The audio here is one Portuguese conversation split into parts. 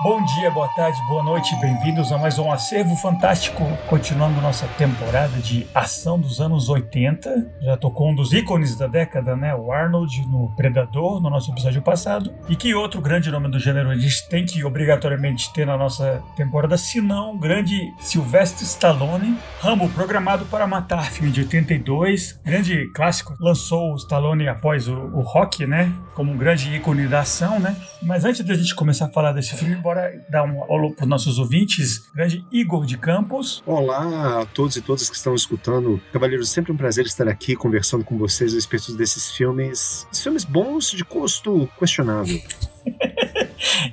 Bom dia, boa tarde, boa noite, bem-vindos a mais um Acervo Fantástico, continuando nossa temporada de ação dos anos 80. Já tocou um dos ícones da década, né? O Arnold no Predador, no nosso episódio passado. E que outro grande nome do gênero a gente tem que obrigatoriamente ter na nossa temporada, se não o grande Sylvester Stallone. Rambo, Programado para Matar, filme de 82, grande clássico. Lançou o Stallone após o Rocky, né? Como um grande ícone da ação, né? Mas antes da gente começar a falar desse filme, bora dar um alô para os nossos ouvintes. Grande Igor de Campos. Olá a todos e todas que estão escutando. Cavaleiros, sempre um prazer estar aqui conversando com vocês a respeito desses filmes. Filmes bons de custo questionável.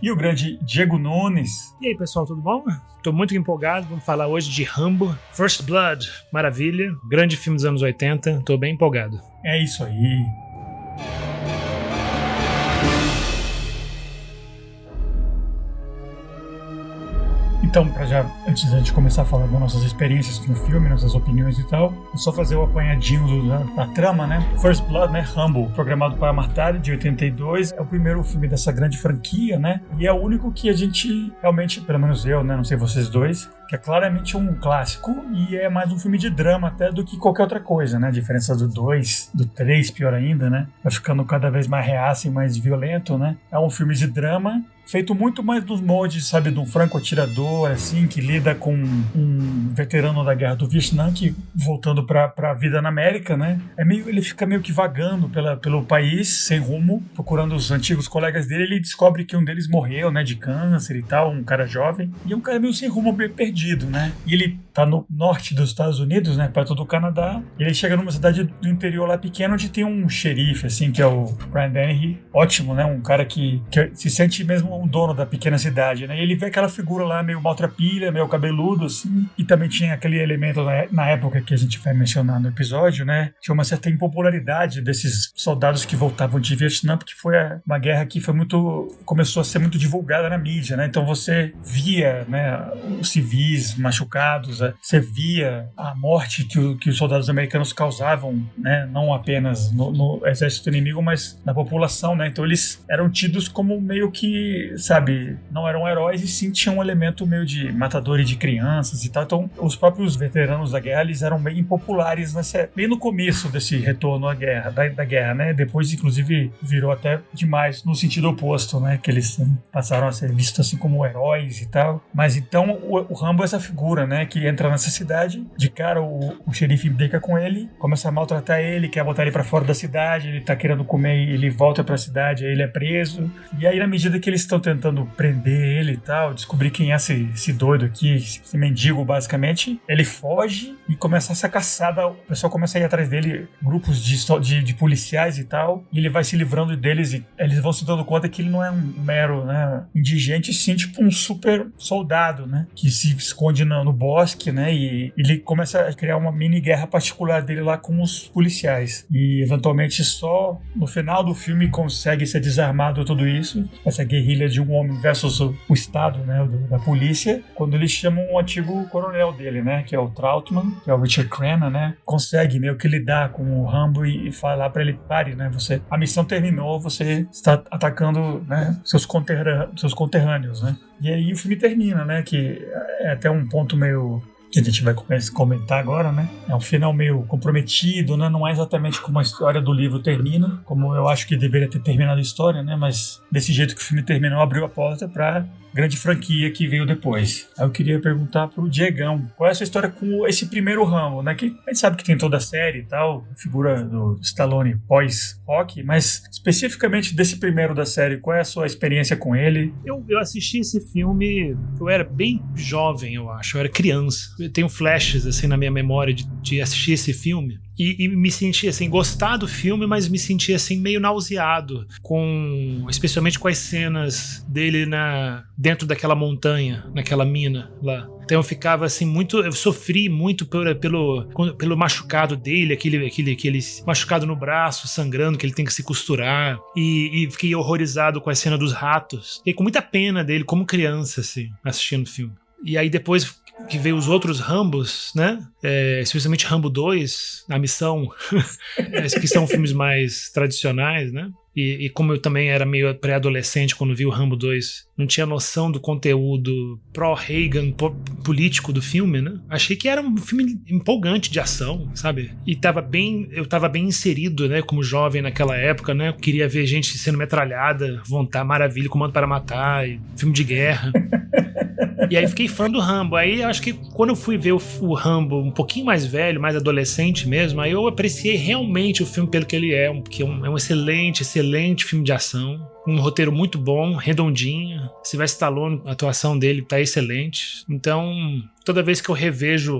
E o grande Diego Nunes. E aí, pessoal, tudo bom? Tô muito empolgado. Vamos falar hoje de Rambo, First Blood. Maravilha. Grande filme dos anos 80. Tô bem empolgado. É isso aí. Então, antes da gente começar a falar das nossas experiências com o filme, nossas opiniões e tal, vou só fazer o apanhadinho da trama, né? First Blood, né? Rambo, Programado para Matar, de 82, é o primeiro filme dessa grande franquia, né? E é o único que a gente realmente, pelo menos eu, né? Não sei vocês dois, que é claramente um clássico e é mais um filme de drama até do que qualquer outra coisa, né? A diferença do 2, do 3, pior ainda, né? Vai ficando cada vez mais reaço e mais violento, né? É um filme de drama feito muito mais nos moldes, sabe, de um franco-atirador, assim, que lida com um veterano da Guerra do Vietnã, que voltando pra vida na América, né? Ele fica meio que vagando pelo país, sem rumo, procurando os antigos colegas dele. Ele descobre que um deles morreu, né, de câncer e tal, um cara jovem, e é um cara meio sem rumo, meio perdido, né? E ele tá no norte dos Estados Unidos, né, perto do Canadá, e ele chega numa cidade do interior lá pequena, onde tem um xerife, assim, que é o Brian Dennehy, ótimo, né? Um cara que se sente mesmo o dono da pequena cidade, né? E ele vê aquela figura lá meio maltrapilha, meio cabeludo, assim. E também tinha aquele elemento na época que a gente vai mencionar no episódio, né? Tinha uma certa impopularidade desses soldados que voltavam de Vietnã, porque foi uma guerra que começou a ser muito divulgada na mídia, né? Então você via, né, os civis machucados, você via a morte que os soldados americanos causavam, né? Não apenas no exército inimigo, mas na população, né? Então eles eram tidos como meio que, sabe, não eram heróis e sim tinham um elemento meio de matadores de crianças e tal. Então os próprios veteranos da guerra, eles eram bem impopulares bem no começo desse retorno à guerra, da guerra, né? Depois, inclusive, virou até demais no sentido oposto, né? Que eles passaram a ser vistos assim como heróis e tal. Mas então o Rambo é essa figura, né? Que entra nessa cidade, de cara o xerife implica com ele, começa a maltratar ele, quer botar ele pra fora da cidade, ele tá querendo comer, ele volta pra cidade, aí ele é preso. E aí, na medida que eles estão tentando prender ele e tal, descobrir quem é esse doido aqui, esse mendigo basicamente, ele foge e começa essa caçada, o pessoal começa a ir atrás dele, grupos de policiais e tal, e ele vai se livrando deles e eles vão se dando conta que ele não é um mero, né, indigente, sim, tipo um super soldado, né, que se esconde no bosque, né, e ele começa a criar uma mini guerra particular dele lá com os policiais, e eventualmente só no final do filme consegue ser desarmado tudo isso, essa guerrilha de um homem versus o Estado, né, da polícia, quando eles chamam o antigo coronel dele, né, que é o Trautmann, que é o Richard Crenna, né, consegue meio que lidar com o Rambo e falar pra ele, pare, né, a missão terminou, você está atacando, né, seus conterrâneos, né. E aí o filme termina, né, que é até um ponto meio que a gente vai comentar agora, né? É um final meio comprometido, né? Não é exatamente como a história do livro termina, como eu acho que deveria ter terminado a história, né? Mas desse jeito que o filme terminou, abriu a porta pra grande franquia que veio depois. Aí eu queria perguntar pro Diegão, qual é a sua história com esse primeiro Rambo, né? Que a gente sabe que tem toda a série e tal, a figura do Stallone pós-Rocky, mas especificamente desse primeiro da série, qual é a sua experiência com ele? Eu assisti esse filme, eu era bem jovem, eu acho, eu era criança. Eu tenho flashes, assim, na minha memória de assistir esse filme. E me senti assim, gostar do filme, mas me senti assim meio nauseado, especialmente com as cenas dele dentro daquela montanha, naquela mina lá. Então eu ficava assim eu sofri muito pelo machucado dele, aquele machucado no braço, sangrando, que ele tem que se costurar, e fiquei horrorizado com a cena dos ratos. Fiquei com muita pena dele como criança, assim, assistindo o filme. E aí depois que veio os outros Rambos, né? Especialmente Rambo 2, A Missão, que são filmes mais tradicionais, né? E como eu também era meio pré-adolescente quando vi o Rambo 2, não tinha noção do conteúdo pró-Reagan político do filme, né? Achei que era um filme empolgante de ação, sabe? E eu tava bem inserido, né, como jovem naquela época, né? Eu queria ver gente sendo metralhada, vontade, maravilha, Comando para Matar, filme de guerra. E aí fiquei fã do Rambo. Aí eu acho que quando eu fui ver o Rambo um pouquinho mais velho, mais adolescente mesmo, aí eu apreciei realmente o filme pelo que ele é, porque é um excelente filme de ação. Um roteiro muito bom, redondinho. Sylvester Stallone, a atuação dele tá excelente. Então, toda vez que eu revejo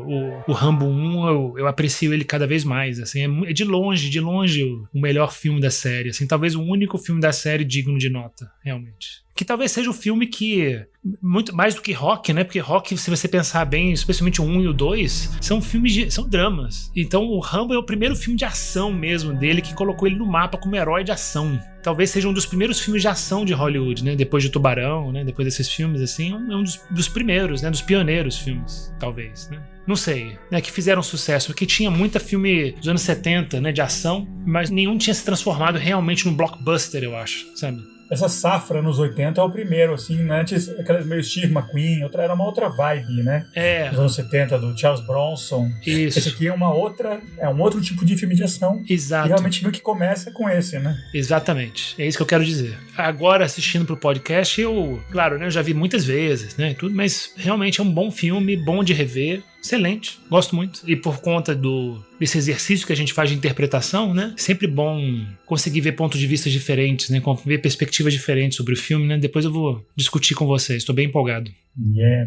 o Rambo 1, eu aprecio ele cada vez mais. Assim, é de longe o melhor filme da série. Assim, talvez o único filme da série digno de nota, realmente. Que talvez seja o filme que, muito mais do que Rock, né? Porque Rock, se você pensar bem, especialmente o 1 e o 2, são são dramas. Então o Rambo é o primeiro filme de ação mesmo dele, que colocou ele no mapa como herói de ação. Talvez seja um dos primeiros filmes de ação de Hollywood, né? Depois de Tubarão, né? Depois desses filmes, assim, é um dos primeiros, né? Dos pioneiros filmes, talvez, né? Não sei, né? Que fizeram sucesso, porque tinha muita filme dos anos 70, né? De ação, mas nenhum tinha se transformado realmente num blockbuster, eu acho, sabe? Essa safra nos 80 é o primeiro, assim, né? Antes, aquelas meio Steve McQueen, era uma outra vibe, né? Nos anos 70, do Charles Bronson. Isso. Esse aqui é um outro tipo de filme de ação. Exato. E realmente meio que começa com esse, né? Exatamente. É isso que eu quero dizer. Agora, assistindo pro podcast, claro, né? Eu já vi muitas vezes, né? Tudo, mas realmente é um bom filme, bom de rever. Excelente, gosto muito. E por conta desse exercício que a gente faz de interpretação, né? Sempre bom conseguir ver pontos de vista diferentes, né? Ver perspectivas diferentes sobre o filme, né? Depois eu vou discutir com vocês, estou bem empolgado.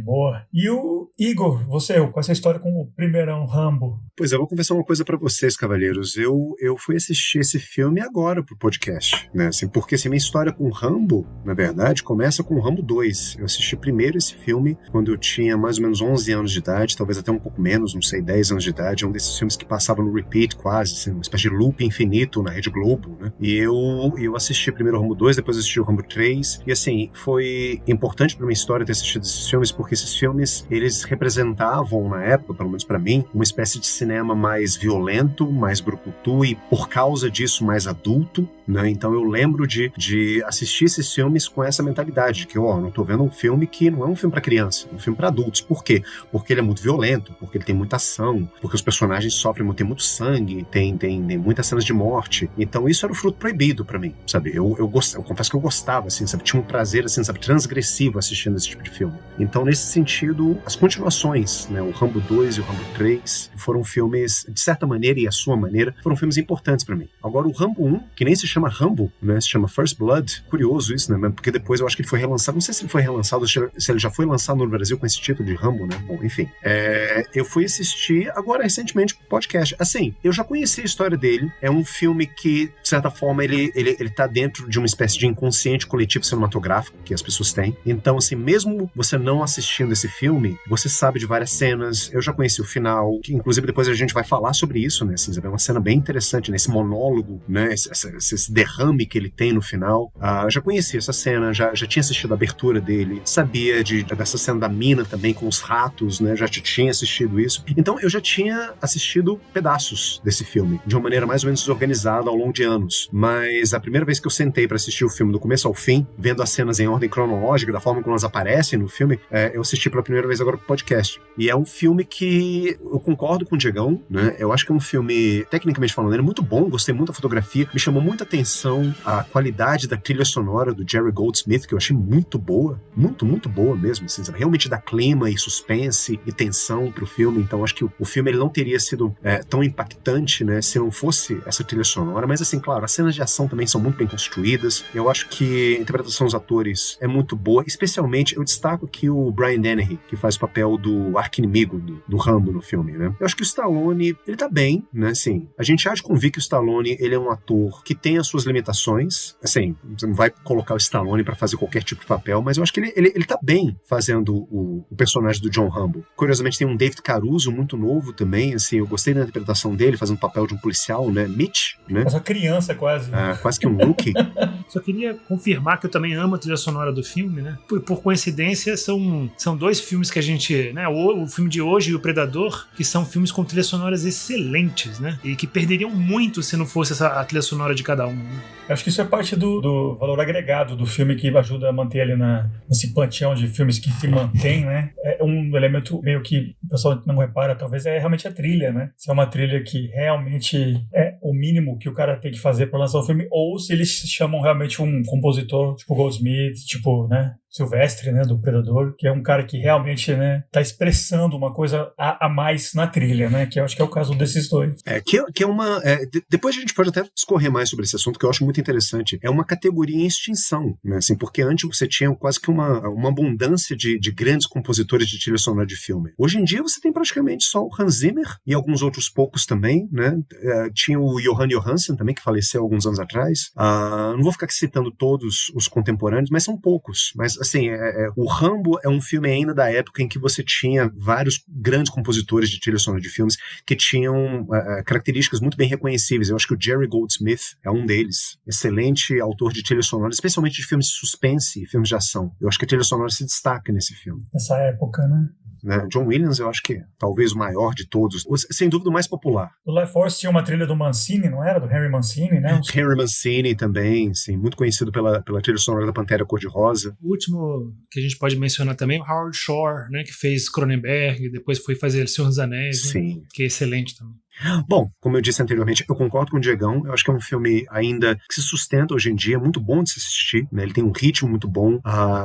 Boa. E o Igor, com essa história com o primeirão Rambo? Pois é, eu vou confessar uma coisa pra vocês, cavalheiros. Eu fui assistir esse filme agora pro podcast, né? Assim, porque assim, minha história com o Rambo, na verdade, começa com o Rambo 2. Eu assisti primeiro esse filme quando eu tinha mais ou menos 11 anos de idade, talvez até um pouco menos, não sei, 10 anos de idade. É um desses filmes que passava no repeat quase, assim, uma espécie de loop infinito na Rede Globo, né? E eu assisti primeiro o Rambo 2, depois assisti o Rambo 3. E assim, foi importante pra minha história ter assistido esses filmes, porque esses filmes, eles representavam, na época, pelo menos pra mim, uma espécie de cinema mais violento, mais brucutu e, por causa disso, mais adulto, né? Então eu lembro de assistir esses filmes com essa mentalidade, de que, não tô vendo um filme que não é um filme pra criança, é um filme pra adultos. Por quê? Porque ele é muito violento, porque ele tem muita ação, porque os personagens sofrem muito, tem muito sangue, tem muitas cenas de morte. Então isso era o fruto proibido pra mim, sabe? Eu confesso que eu gostava, assim, sabe? Tinha um prazer, assim, sabe? Transgressivo assistindo esse tipo de filme. Então, nesse sentido, as continuações, né? O Rambo 2 e o Rambo 3 foram filmes, de certa maneira e à sua maneira, foram filmes importantes pra mim. Agora, o Rambo 1, que nem se chama Rambo, né? Se chama First Blood. Curioso isso, né? Porque depois eu acho que ele foi relançado, não sei se ele foi relançado, se ele já foi lançado no Brasil com esse título de Rambo, né? Bom, enfim. Eu fui assistir agora recentemente pro podcast. Assim, eu já conheci a história dele. É um filme que, de certa forma, ele tá dentro de uma espécie de inconsciente coletivo cinematográfico que as pessoas têm. Então, assim, mesmo você não assistindo esse filme, você sabe de várias cenas. Eu já conheci o final, que inclusive depois a gente vai falar sobre isso, né? Assim, é uma cena bem interessante, né? Esse monólogo, né? Esse derrame que ele tem no final. Eu já conheci essa cena, já tinha assistido a abertura dele, sabia dessa cena da mina também com os ratos, né? Já tinha assistido isso. Então eu já tinha assistido pedaços desse filme, de uma maneira mais ou menos desorganizada ao longo de anos. Mas a primeira vez que eu sentei pra assistir o filme do começo ao fim, vendo as cenas em ordem cronológica, da forma como elas aparecem no filme, eu assisti pela primeira vez agora pro podcast. E é um filme que eu concordo com o Diegão, né? Eu acho que é um filme, tecnicamente falando, ele é muito bom, gostei muito da fotografia, me chamou muita atenção a qualidade da trilha sonora do Jerry Goldsmith, que eu achei muito boa, muito boa mesmo, assim, sabe? Realmente dá clima e suspense e tensão pro filme. Então acho que o filme ele não teria sido tão impactante, né, se não fosse essa trilha sonora. Mas assim, claro, as cenas de ação também são muito bem construídas. Eu acho que a interpretação dos atores é muito boa, especialmente eu destaco aqui o Brian Dennehy, que faz o papel do arqui-inimigo do Rambo no filme, né? Eu acho que o Stallone, ele tá bem, né, assim, a gente há de convir que o Stallone, ele é um ator que tem as suas limitações, assim, você não vai colocar o Stallone pra fazer qualquer tipo de papel, mas eu acho que ele tá bem fazendo o personagem do John Rambo. Curiosamente tem um David Caruso muito novo também, assim, eu gostei da interpretação dele, fazendo o papel de um policial, né, Mitch, né? Essa criança quase. Quase que um rookie. Só queria confirmar que eu também amo a trilha sonora do filme, né? Por coincidência, são dois filmes que a gente principalmente, né, o filme de hoje e o Predador, que são filmes com trilhas sonoras excelentes, né? E que perderiam muito se não fosse a trilha sonora de cada um. Né? Eu acho que isso é parte do valor agregado do filme que ajuda a manter ali nesse panteão de filmes que se mantém, né? É um elemento meio que o pessoal não repara, talvez, é realmente a trilha, né? Se é uma trilha que realmente é o mínimo que o cara tem que fazer para lançar o filme, ou se eles chamam realmente um compositor, tipo Goldsmith, tipo, né? Silvestre, né, do Predador, que é um cara que realmente, né, tá expressando uma coisa a mais na trilha, né, que eu acho que é o caso desses dois. Que é uma... depois a gente pode até discorrer mais sobre esse assunto, que eu acho muito interessante. É uma categoria em extinção, né, assim, porque antes você tinha quase que uma abundância de grandes compositores de trilha sonora de filme. Hoje em dia você tem praticamente só o Hans Zimmer e alguns outros poucos também, né, tinha o Johan Johansson também, que faleceu alguns anos atrás. Não vou ficar citando todos os contemporâneos, mas são poucos. Mas assim, o Rambo é um filme ainda da época em que você tinha vários grandes compositores de trilha sonora de filmes que tinham características muito bem reconhecíveis. Eu acho que o Jerry Goldsmith é um deles. Excelente autor de trilha sonora, especialmente de filmes de suspense e filmes de ação. Eu acho que a trilha sonora se destaca nesse filme. Nessa época, né? John Williams, eu acho que talvez o maior de todos, sem dúvida o mais popular. O Life Force tinha uma trilha do Mancini, não era? Do Henry Mancini, né? Henry Mancini também, sim, muito conhecido pela trilha sonora da Pantera Cor-de-Rosa. O último que a gente pode mencionar também é o Howard Shore, né, que fez Cronenberg, depois foi fazer Senhor dos Anéis, sim. Né, que é excelente também. Bom, como eu disse anteriormente, eu concordo com o Diegão. Eu acho que é um filme ainda que se sustenta hoje em dia, muito bom de se assistir, né? Ele tem um ritmo muito bom,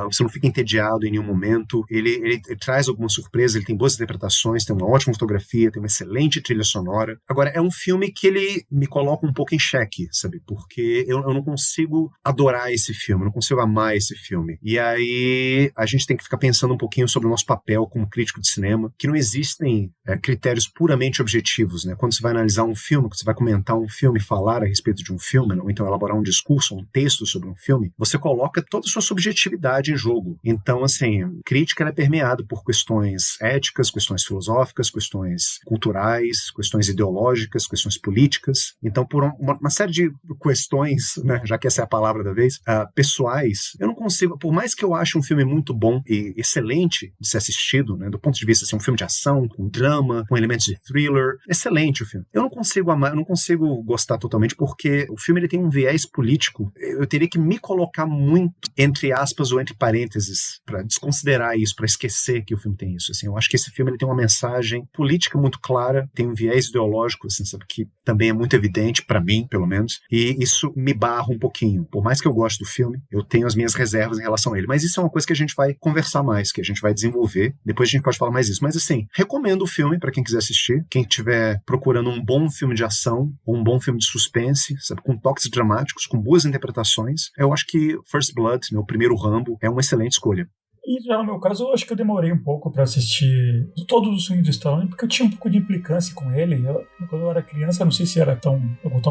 você não fica entediado em nenhum momento, ele traz algumas surpresas, ele tem boas interpretações, tem uma ótima fotografia, tem uma excelente trilha sonora. Agora, é um filme que ele me coloca um pouco em xeque, sabe? Porque eu não consigo adorar esse filme, eu não consigo amar esse filme. E aí a gente tem que ficar pensando um pouquinho sobre o nosso papel como crítico de cinema, que não existem critérios puramente objetivos, né? Quando você vai analisar um filme, quando você vai comentar um filme, falar a respeito de um filme, ou então elaborar um discurso, um texto sobre um filme, você coloca toda a sua subjetividade em jogo. Então, assim, crítica ela é permeada por questões éticas, questões filosóficas, questões culturais, questões ideológicas, questões políticas. Então, por uma série de questões, né, já que essa é a palavra da vez, pessoais, eu não consigo, por mais que eu ache um filme muito bom e excelente de ser assistido, né, do ponto de vista de ser um filme de ação, com drama, com elementos de thriller, excelente o filme. Eu não consigo amar, eu não consigo gostar totalmente porque o filme ele tem um viés político. Eu teria que me colocar muito entre aspas ou entre parênteses para desconsiderar isso, para esquecer que o filme tem isso. Assim, eu acho que esse filme ele tem uma mensagem política muito clara, tem um viés ideológico, assim, sabe, que também é muito evidente para mim, pelo menos, e isso me barra um pouquinho. Por mais que eu goste do filme, eu tenho as minhas reservas em relação a ele. Mas isso é uma coisa que a gente vai conversar mais, que a gente vai desenvolver. Depois a gente pode falar mais disso. Mas assim, recomendo o filme para quem quiser assistir, quem tiver procurando um bom filme de ação, ou um bom filme de suspense, sabe, com toques dramáticos, com boas interpretações, eu acho que First Blood, meu primeiro Rambo, é uma excelente escolha. E já no meu caso, eu acho que eu demorei um pouco pra assistir todos os filmes do Stallone, porque eu tinha um pouco de implicância com ele. Quando eu era criança, não sei se era tão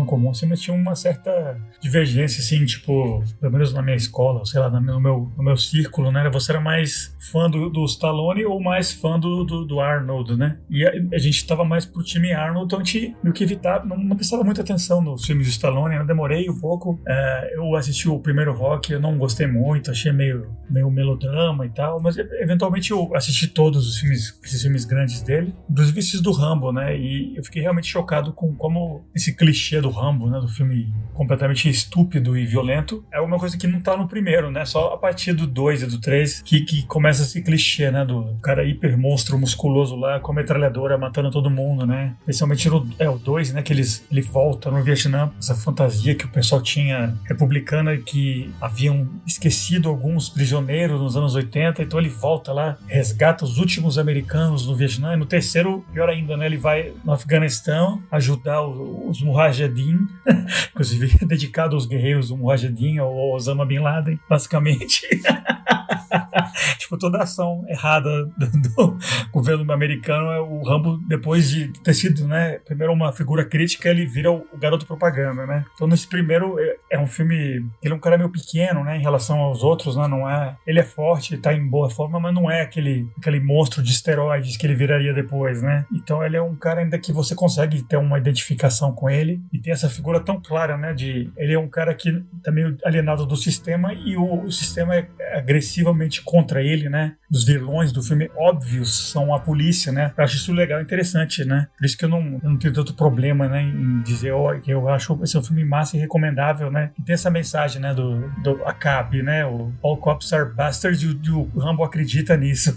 comum assim, mas tinha uma certa divergência, assim, tipo, pelo menos na minha escola, sei lá, no meu círculo, né? Você era mais fã do Stallone ou mais fã do Arnold, né? E a gente tava mais pro time Arnold, então a gente meio que evitava, não prestava muita atenção nos filmes do Stallone, eu demorei um pouco. Eu assisti o primeiro Rock, eu não gostei muito, achei meio melodrama e tal, mas eventualmente eu assisti todos esses filmes grandes dele, inclusive esses do Rambo, né, e eu fiquei realmente chocado com como esse clichê do Rambo, né, do filme completamente estúpido e violento, é uma coisa que não tá no primeiro, né, só a partir do 2 e do 3 que começa esse clichê, né, do cara hiper monstro musculoso lá com a metralhadora matando todo mundo, né, especialmente o 2, né, que ele volta no Vietnã, essa fantasia que o pessoal tinha republicana, que haviam esquecido alguns prisioneiros nos anos 80, então ele volta lá, resgata os últimos americanos no Vietnã, e no terceiro, pior ainda, né, ele vai no Afeganistão ajudar os Mujahedin, inclusive dedicado aos guerreiros do Mujahedin, ao Osama Bin Laden, basicamente. Tipo, toda a ação errada do governo americano, o Rambo, depois de ter sido, né, primeiro uma figura crítica, ele vira o garoto propaganda, né? Então nesse primeiro é um filme, ele é um cara meio pequeno, né, em relação aos outros, né, não é, ele é forte, tá em boa forma, mas não é aquele monstro de esteroides que ele viraria depois, né? Então ele é um cara ainda que você consegue ter uma identificação com ele e tem essa figura tão clara, né, ele é um cara que tá meio alienado do sistema e o sistema agride agressivamente contra ele, né? Os vilões do filme óbvios são a polícia, né? Eu acho isso legal e interessante, né? Por isso que eu não tenho tanto problema, né, em dizer que eu acho esse é um filme massa e recomendável, né? E tem essa mensagem, né, do ACAB, né? O All Cops Are Bastards e o Rambo acredita nisso.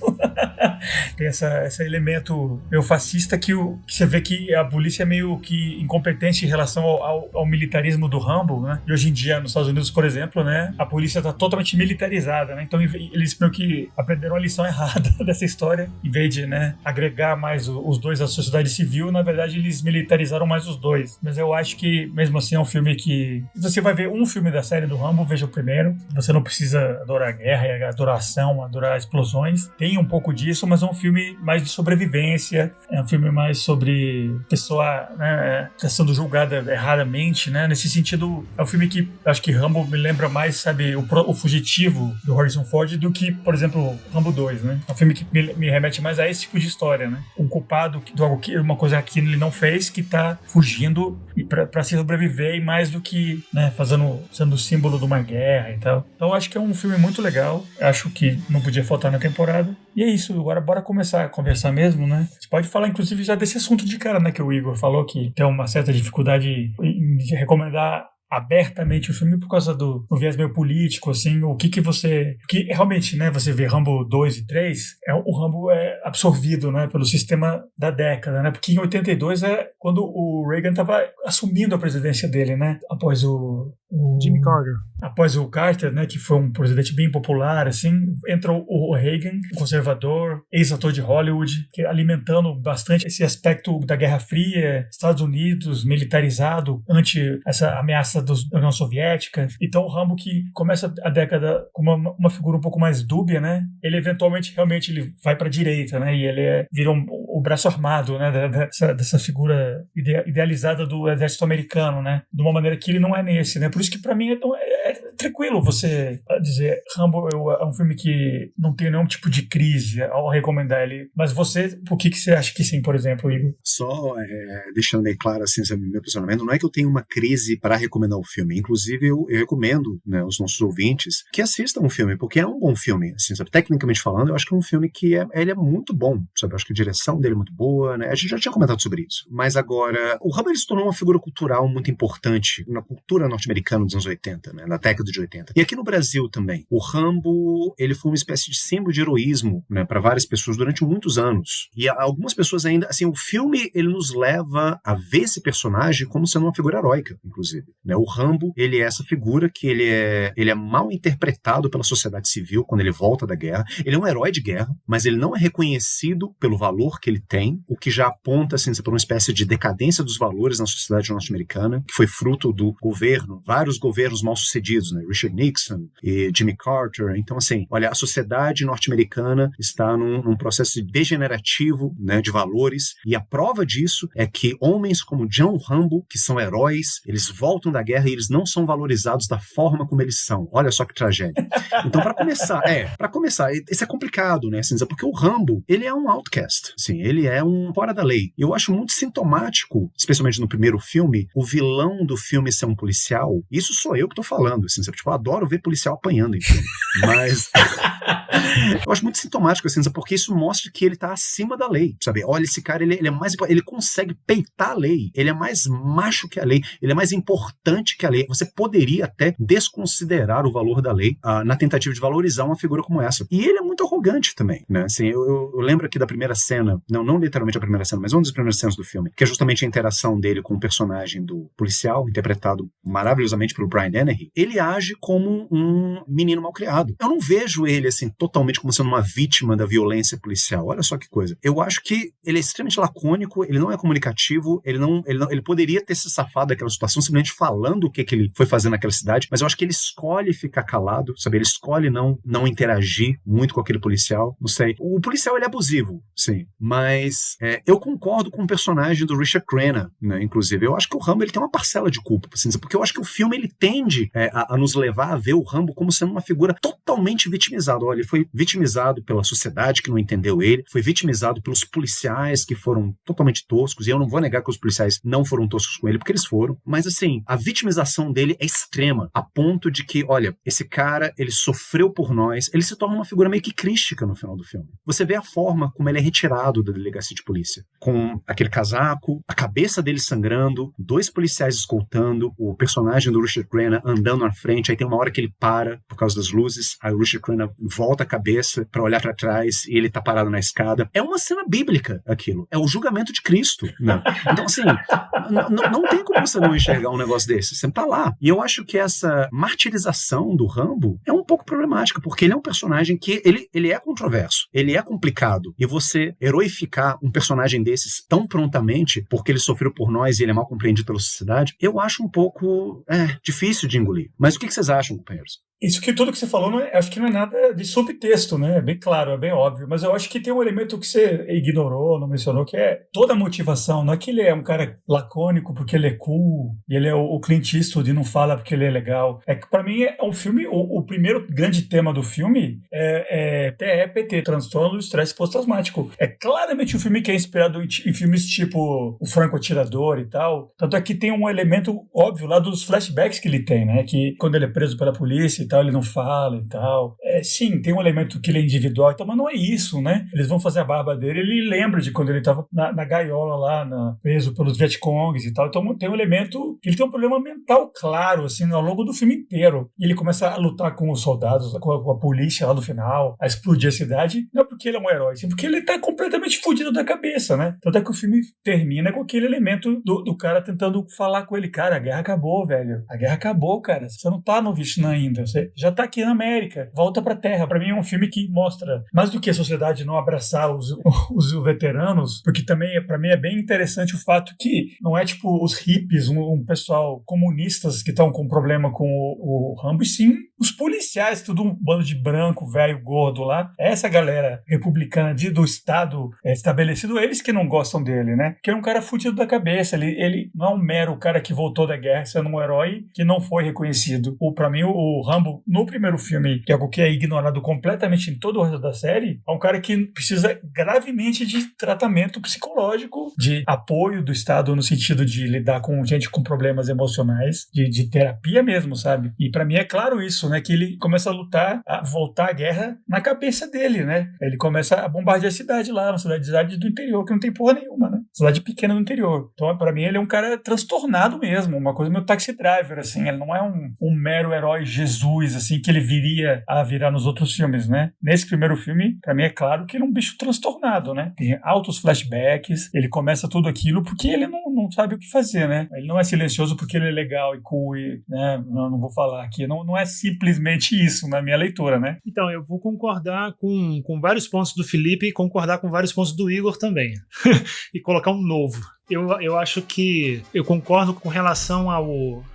Tem esse elemento meio fascista que você vê que a polícia é meio que incompetente em relação ao militarismo do Rambo, né? E hoje em dia, nos Estados Unidos, por exemplo, né, a polícia está totalmente militarizada, né? Então eles meio que aprenderam a lição errada dessa história. Em vez de, né, agregar mais os dois à sociedade civil, na verdade eles militarizaram mais os dois. Mas eu acho que, mesmo assim, é um filme que... Se você vai ver um filme da série do Rambo, veja o primeiro. Você não precisa adorar a guerra, adorar a ação, adorar explosões. Tem um pouco disso, mas é um filme mais de sobrevivência. É um filme mais sobre pessoa, né, sendo julgada erradamente, né? Nesse sentido, é um filme que acho que Rambo me lembra mais, sabe, o Fugitivo do Harrison Ford do que, por exemplo, Rambo 2, né? É um filme que me remete mais a esse tipo de história, né? Um culpado de algo que uma coisa que ele não fez, que tá fugindo pra se sobreviver, e mais do que, né, sendo símbolo de uma guerra e tal. Então acho que é um filme muito legal. Acho que não podia faltar na temporada. E é isso, agora bora começar a conversar mesmo, né? A gente pode falar, inclusive, já desse assunto de cara, né? Que o Igor falou que tem uma certa dificuldade em recomendar abertamente o filme por causa do viés meio político, assim, o que realmente, né, você vê Rambo 2 e 3, o Rambo é absorvido, né, pelo sistema da década, né, porque em 82 é quando o Reagan estava assumindo a presidência dele, né, após o Jimmy Carter. Após o Carter, né, que foi um presidente bem popular, assim, entra o Reagan, conservador, ex-ator de Hollywood, que alimentando bastante esse aspecto da Guerra Fria, Estados Unidos militarizado ante essa ameaça da União Soviética. Então o Rambo, que começa a década como uma figura um pouco mais dúbia, né, ele eventualmente realmente ele vai para a direita, né, e ele vira o braço armado, né, dessa figura idealizada do exército americano, né, de uma maneira que ele não é nesse, né. Por isso que para mim é tranquilo você dizer Rambo é um filme que não tem nenhum tipo de crise ao recomendar ele. Mas você, por que você acha que sim, por exemplo, Igor? Só deixando bem claro assim, meu posicionamento, não é que eu tenho uma crise para recomendar o filme. Inclusive, eu recomendo, né, aos nossos ouvintes que assistam o filme, porque é um bom filme. Assim, sabe? Tecnicamente falando, eu acho que é um filme que ele é muito bom. Sabe? Eu acho que a direção dele é muito boa, né? A gente já tinha comentado sobre isso. Mas agora, o Rambo ele se tornou uma figura cultural muito importante na cultura norte-americana dos anos 80, né? Na década de 80. E aqui no Brasil também. O Rambo, ele foi uma espécie de símbolo de heroísmo, né, para várias pessoas durante muitos anos. E algumas pessoas ainda, assim, o filme, ele nos leva a ver esse personagem como sendo uma figura heróica, inclusive. Né? O Rambo, ele é essa figura que ele é mal interpretado pela sociedade civil quando ele volta da guerra. Ele é um herói de guerra, mas ele não é reconhecido pelo valor que ele tem, o que já aponta, assim, para uma espécie de decadência dos valores na sociedade norte-americana, que foi fruto do governo, vários governos mal-sucedidos, né? Richard Nixon e Jimmy Carter. Então, assim, olha, a sociedade norte-americana está num processo degenerativo, né, de valores, e a prova disso é que homens como John Rambo, que são heróis, eles voltam da guerra e eles não são valorizados da forma como eles são. Olha só que tragédia. Então, para começar, isso é complicado, né, assim, porque o Rambo, ele é um outcast, assim, ele é um fora da lei. Eu acho muito sintomático, especialmente no primeiro filme, o vilão do filme ser um policial. Isso sou eu que tô falando, assim, tipo, eu adoro ver policial apanhando em filme, mas eu acho muito sintomático, assim, porque isso mostra que ele tá acima da lei, sabe? Olha, esse cara, ele é mais, ele consegue peitar a lei, ele é mais macho que a lei, ele é mais importante que a lei. Você poderia até desconsiderar o valor da lei na tentativa de valorizar uma figura como essa. E ele é muito arrogante também, né? Assim, eu lembro aqui da primeira cena, não literalmente a primeira cena, mas uma das primeiras cenas do filme, que é justamente a interação dele com o personagem do policial, interpretado maravilhosamente pelo Brian Dennehy. Ele age como um menino mal criado. Eu não vejo ele, assim, totalmente como sendo uma vítima da violência policial. Olha só que coisa. Eu acho que ele é extremamente lacônico, ele não é comunicativo, ele poderia ter se safado daquela situação simplesmente falando o que ele foi fazer naquela cidade, mas eu acho que ele escolhe ficar calado, sabe? Ele escolhe não interagir muito com aquele policial, não sei. O policial, ele é abusivo, sim, mas eu concordo com o personagem do Richard Crenna, né, inclusive. Eu acho que o Rambo, ele tem uma parcela de culpa, assim, porque eu acho que o filme, ele tende a nos levar a ver o Rambo como sendo uma figura totalmente vitimizada. falou, ele foi vitimizado pela sociedade que não entendeu ele, foi vitimizado pelos policiais que foram totalmente toscos, e eu não vou negar que os policiais não foram toscos com ele, porque eles foram, mas assim, a vitimização dele é extrema, a ponto de que, olha, esse cara, ele sofreu por nós, ele se torna uma figura meio que crística no final do filme. Você vê a forma como ele é retirado da delegacia de polícia, com aquele casaco, a cabeça dele sangrando, 2 policiais escoltando, o personagem do Richard Crenna andando na frente, aí tem uma hora que ele para por causa das luzes, aí o Richard Crenna volta a cabeça pra olhar pra trás e ele tá parado na escada. É uma cena bíblica aquilo, é o julgamento de Cristo, né? Então assim, não tem como você não enxergar um negócio desse, você tá lá. E eu acho que essa martirização do Rambo é um pouco problemática, porque ele é um personagem que ele é controverso, ele é complicado, e você heroificar um personagem desses tão prontamente porque ele sofreu por nós e ele é mal compreendido pela sociedade, eu acho um pouco difícil de engolir. Mas o que vocês acham, companheiros? Isso que tudo que você falou, acho que não é nada de subtexto, né? É bem claro, é bem óbvio. Mas eu acho que tem um elemento que você ignorou, não mencionou, que é toda a motivação. Não é que ele é um cara lacônico porque ele é cool, e ele é o Clint Eastwood e não fala porque ele é legal. É que pra mim é um filme, o primeiro grande tema do filme é TEPT, transtorno do estresse pós-traumático. É claramente um filme que é inspirado em filmes tipo O Franco Atirador e tal. Tanto é que tem um elemento óbvio lá dos flashbacks que ele tem, né? Que quando ele é preso pela polícia e tal, ele não fala e tal. Sim, tem um elemento que ele é individual e tal, mas não é isso, né? Eles vão fazer a barba dele, ele lembra de quando ele estava na gaiola lá, preso pelos Vietcongs e tal. Então tem um elemento que ele tem um problema mental claro, assim, ao longo do filme inteiro. E ele começa a lutar com os soldados, com a polícia lá no final, a explodir a cidade. Não é porque ele é um herói, sim, porque ele tá completamente fudido da cabeça, né? Tanto é que o filme termina com aquele elemento do cara tentando falar com ele. Cara, a guerra acabou, velho. A guerra acabou, cara. Você não tá no Vietnã ainda. Você já tá aqui na América, volta pra terra. Pra mim é um filme que mostra mais do que a sociedade não abraçar os veteranos, porque também pra mim é bem interessante o fato que não é tipo os hippies, um pessoal comunistas que estão com problema com o Rambo, e sim os policiais, tudo um bando de branco, velho, gordo lá. Essa galera republicana do Estado estabelecido, eles que não gostam dele, né? Que é um cara fudido da cabeça. Ele não é um mero cara que voltou da guerra sendo um herói que não foi reconhecido. Pra mim, o Rambo, no primeiro filme, que é algo que é ignorado completamente em todo o resto da série, é um cara que precisa gravemente de tratamento psicológico, de apoio do Estado no sentido de lidar com gente com problemas emocionais, de terapia mesmo, sabe? E pra mim é claro isso, né? Que ele começa a voltar à guerra na cabeça dele, né? Ele começa a bombardear a cidade lá, uma cidade do interior, que não tem porra nenhuma, né? Cidade pequena do interior. Então, pra mim, ele é um cara transtornado mesmo, uma coisa meio Taxi Driver, assim. Ele não é um mero herói Jesus, assim, que ele viria a virar nos outros filmes, né? Nesse primeiro filme, pra mim é claro que ele é um bicho transtornado, né? Tem altos flashbacks, ele começa tudo aquilo porque ele não sabe o que fazer, né? Ele não é silencioso porque ele é legal e cool, e, né? Não vou falar aqui, não é simplesmente isso na minha leitura, né? Então, eu vou concordar com vários pontos do Felipe e concordar com vários pontos do Igor também. E colocar um novo. Eu acho que eu concordo com relação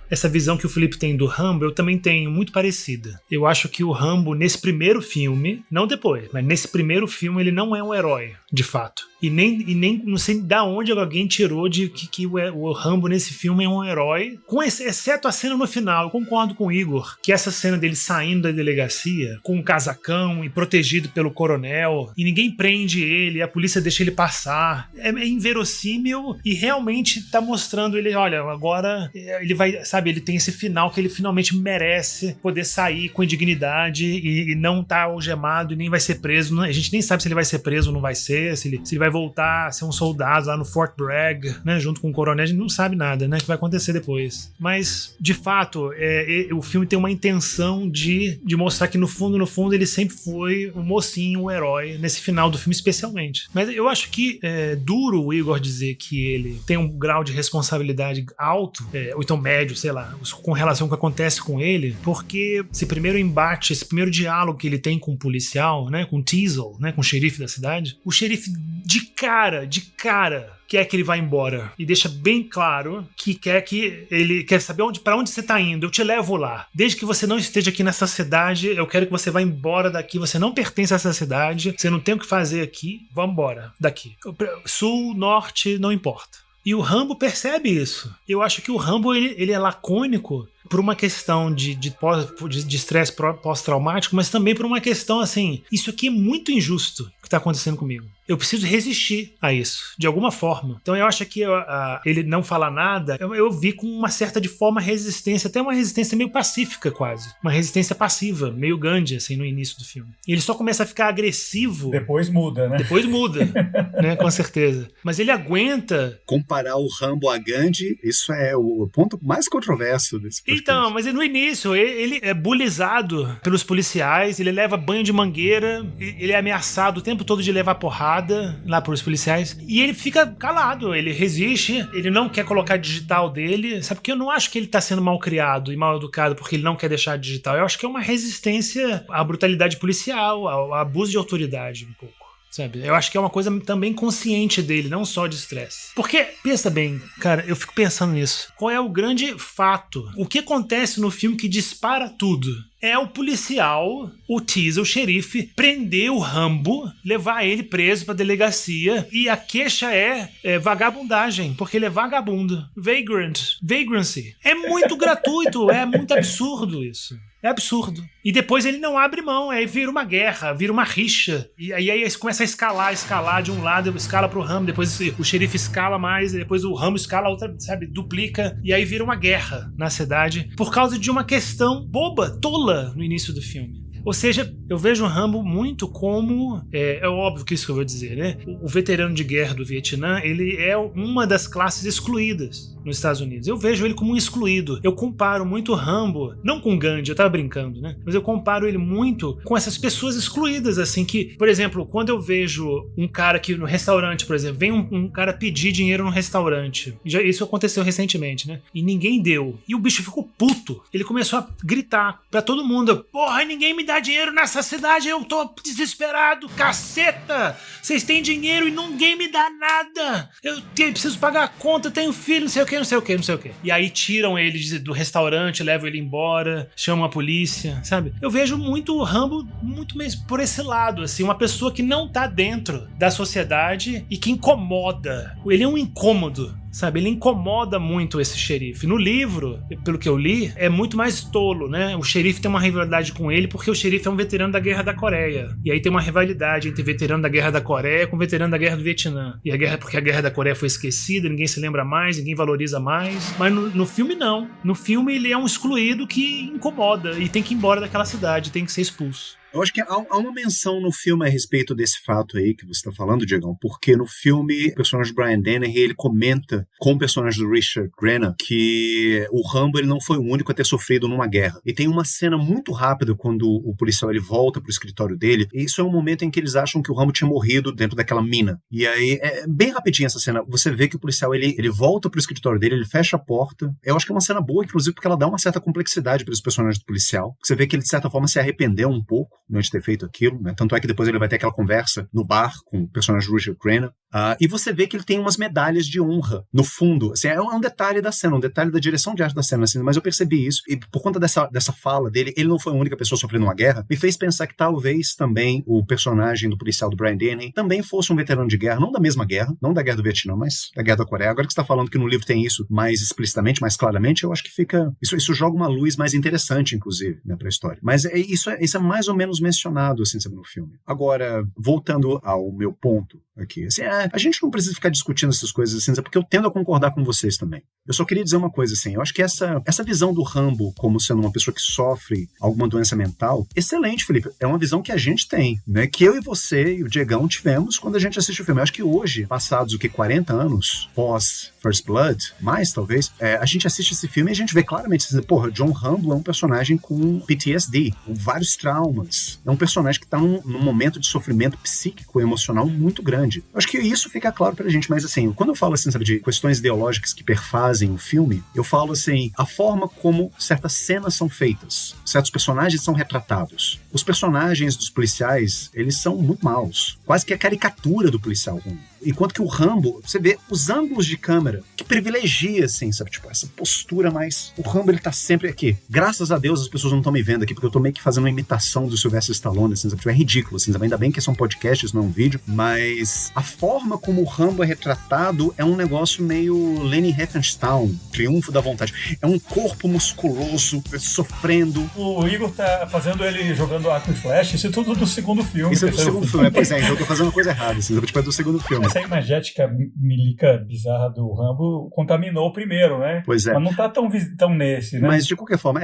essa visão que o Felipe tem do Rambo, eu também tenho, muito parecida. Eu acho que o Rambo, nesse primeiro filme, não depois, mas nesse primeiro filme, ele não é um herói, de fato. E nem não sei da onde alguém tirou de que o Rambo nesse filme é um herói, exceto a cena no final. Eu concordo com o Igor, que essa cena dele saindo da delegacia, com um casacão e protegido pelo coronel, e ninguém prende ele, a polícia deixa ele passar. É inverossímil e realmente tá mostrando ele, olha, agora ele vai, sabe, ele tem esse final que ele finalmente merece poder sair com dignidade e não tá algemado e nem vai ser preso. A gente nem sabe se ele vai ser preso ou não vai ser, se ele vai voltar a ser um soldado lá no Fort Bragg, né, junto com o coronel. A gente não sabe nada, né, que vai acontecer depois. Mas, de fato, o filme tem uma intenção de mostrar que no fundo ele sempre foi o mocinho, o herói, nesse final do filme especialmente. Mas eu acho que é duro o Igor dizer que ele tem um grau de responsabilidade alto, ou então médio, sei lá, com relação ao que acontece com ele, porque esse primeiro embate, esse primeiro diálogo que ele tem com o policial, né, com o Teasel, né, com o xerife da cidade, o xerife de cara quer que ele vá embora e deixa bem claro que ele quer saber para onde você tá indo, eu te levo lá. Desde que você não esteja aqui nessa cidade, eu quero que você vá embora daqui, você não pertence a essa cidade, você não tem o que fazer aqui, vamos embora daqui. Sul, norte, não importa. E o Rambo percebe isso. Eu acho que o Rambo ele é lacônico por uma questão de estresse pós-traumático, mas também por uma questão assim, isso aqui é muito injusto que tá acontecendo comigo. Eu preciso resistir a isso, de alguma forma. Então eu acho que ele não falar nada, eu vi com uma certa de forma resistência, até uma resistência meio pacífica quase. Uma resistência passiva, meio Gandhi, assim, no início do filme. E ele só começa a ficar agressivo. Depois muda, né? Depois muda, né? Com certeza. Mas ele aguenta. Comparar o Rambo a Gandhi, isso é o ponto mais controverso desse podcast. Então, mas no início, ele é bulizado pelos policiais, ele leva banho de mangueira, ele é ameaçado o tempo todo de levar porrada lá pelos policiais, e ele fica calado, ele resiste, ele não quer colocar digital dele, sabe? Porque eu não acho que ele tá sendo mal criado e mal educado porque ele não quer deixar digital, eu acho que é uma resistência à brutalidade policial, ao abuso de autoridade um pouco. Sabe? Eu acho que é uma coisa também consciente dele, não só de estresse. Porque, pensa bem, cara, eu fico pensando nisso. Qual é o grande fato? O que acontece no filme que dispara tudo? É o policial, o Teasel, o xerife, prender o Rambo, levar ele preso pra delegacia, e a queixa é vagabundagem, porque ele é vagabundo. Vagrancy. É muito gratuito, é muito absurdo isso. É absurdo. E depois ele não abre mão, aí vira uma guerra, vira uma rixa. E aí começa a escalar de um lado, escala pro Rambo, depois o xerife escala mais, depois o Rambo escala outra, sabe, duplica. E aí vira uma guerra na cidade por causa de uma questão boba, tola no início do filme. Ou seja, eu vejo o Rambo muito como... É óbvio que isso que eu vou dizer, né? O veterano de guerra do Vietnã, ele é uma das classes excluídas nos Estados Unidos. Eu vejo ele como um excluído. Eu comparo muito o Rambo, não com Gandhi, eu tava brincando, né? Mas eu comparo ele muito com essas pessoas excluídas, assim, que, por exemplo, quando eu vejo um cara que no restaurante, por exemplo, vem um cara pedir dinheiro no restaurante. Isso aconteceu recentemente, né? E ninguém deu. E o bicho ficou puto. Ele começou a gritar pra todo mundo: porra, ninguém me dá dinheiro nessa cidade, eu tô desesperado, caceta! Vocês têm dinheiro e ninguém me dá nada! Eu preciso pagar a conta, tenho filho, não sei o que. E aí tiram ele do restaurante, levam ele embora, chamam a polícia, sabe? Eu vejo muito o Rambo muito mesmo por esse lado, assim, uma pessoa que não tá dentro da sociedade e que incomoda. Ele é um incômodo, sabe? Ele incomoda muito esse xerife. No livro, pelo que eu li, é muito mais tolo, né? O xerife tem uma rivalidade com ele porque o xerife é um veterano da Guerra da Coreia. E aí tem uma rivalidade entre veterano da Guerra da Coreia com veterano da Guerra do Vietnã. E porque a Guerra da Coreia foi esquecida, ninguém se lembra mais, ninguém valoriza mais. Mas no filme, não. No filme, ele é um excluído que incomoda e tem que ir embora daquela cidade, tem que ser expulso. Eu acho que há uma menção no filme a respeito desse fato aí que você está falando, Diegão, porque no filme o personagem Brian Dennehy, ele comenta com o personagem do Richard Crenna que o Rambo ele não foi o único a ter sofrido numa guerra. E tem uma cena muito rápida quando o policial ele volta pro escritório dele, e isso é um momento em que eles acham que o Rambo tinha morrido dentro daquela mina. E aí, é bem rapidinho essa cena, você vê que o policial ele volta pro escritório dele, ele fecha a porta. Eu acho que é uma cena boa, inclusive, porque ela dá uma certa complexidade para esse personagem do policial. Você vê que ele, de certa forma, se arrependeu um pouco de ter feito aquilo, né? Tanto é que depois ele vai ter aquela conversa no bar com o personagem Richard Crenna. E você vê que ele tem umas medalhas de honra no fundo. Assim, é um detalhe da cena, um detalhe da direção de arte da cena, assim, mas eu percebi isso, e por conta dessa fala dele, ele não foi a única pessoa sofrendo uma guerra, me fez pensar que talvez também o personagem do policial do Brian Dennehy também fosse um veterano de guerra, não da mesma guerra, não da Guerra do Vietnã, mas da Guerra da Coreia. Agora que você está falando que no livro tem isso mais explicitamente, mais claramente, eu acho que fica... Isso joga uma luz mais interessante, inclusive, né, pra história. Mas isso é mais ou menos mencionado, assim, sabe, no filme. Agora, voltando ao meu ponto aqui, assim, a gente não precisa ficar discutindo essas coisas, assim, porque eu tendo a concordar com vocês também. Eu só queria dizer uma coisa, assim, eu acho que essa visão do Rambo como sendo uma pessoa que sofre alguma doença mental, excelente, Felipe, é uma visão que a gente tem, né, que eu e você e o Diegão tivemos quando a gente assiste o filme. Eu acho que hoje, passados 40 anos pós First Blood, mais talvez, a gente assiste esse filme e a gente vê claramente, assim, porra, John Rambo é um personagem com PTSD, com vários traumas, é um personagem que está num momento de sofrimento psíquico e emocional muito grande. Eu acho que isso fica claro pra gente, mas assim, quando eu falo assim, sabe, de questões ideológicas que perfazem o filme, eu falo assim, a forma como certas cenas são feitas, certos personagens são retratados. Os personagens dos policiais, eles são muito maus. Quase que a caricatura do policial ruim. Enquanto que o Rambo, você vê os ângulos de câmera que privilegia, assim, sabe? Tipo, essa postura mais... O Rambo, ele tá sempre aqui. Graças a Deus, as pessoas não estão me vendo aqui, porque eu tô meio que fazendo uma imitação do Sylvester Stallone, assim, sabe? Tipo, é ridículo, assim, sabe? Ainda bem que esse é um podcast, isso não é um vídeo, mas a forma como o Rambo é retratado é um negócio meio Leni Riefenstahl, Triunfo da Vontade. É um corpo musculoso, sofrendo. O Igor tá fazendo ele jogando arco e flecha, isso é tudo do segundo filme. Isso é do segundo filme, pois é, então eu tô fazendo uma coisa errada, assim, tipo, é do segundo filme. Essa imagética milica bizarra do Rambo contaminou o primeiro, né? Pois é. Mas não tá tão nesse, né? Mas de qualquer forma,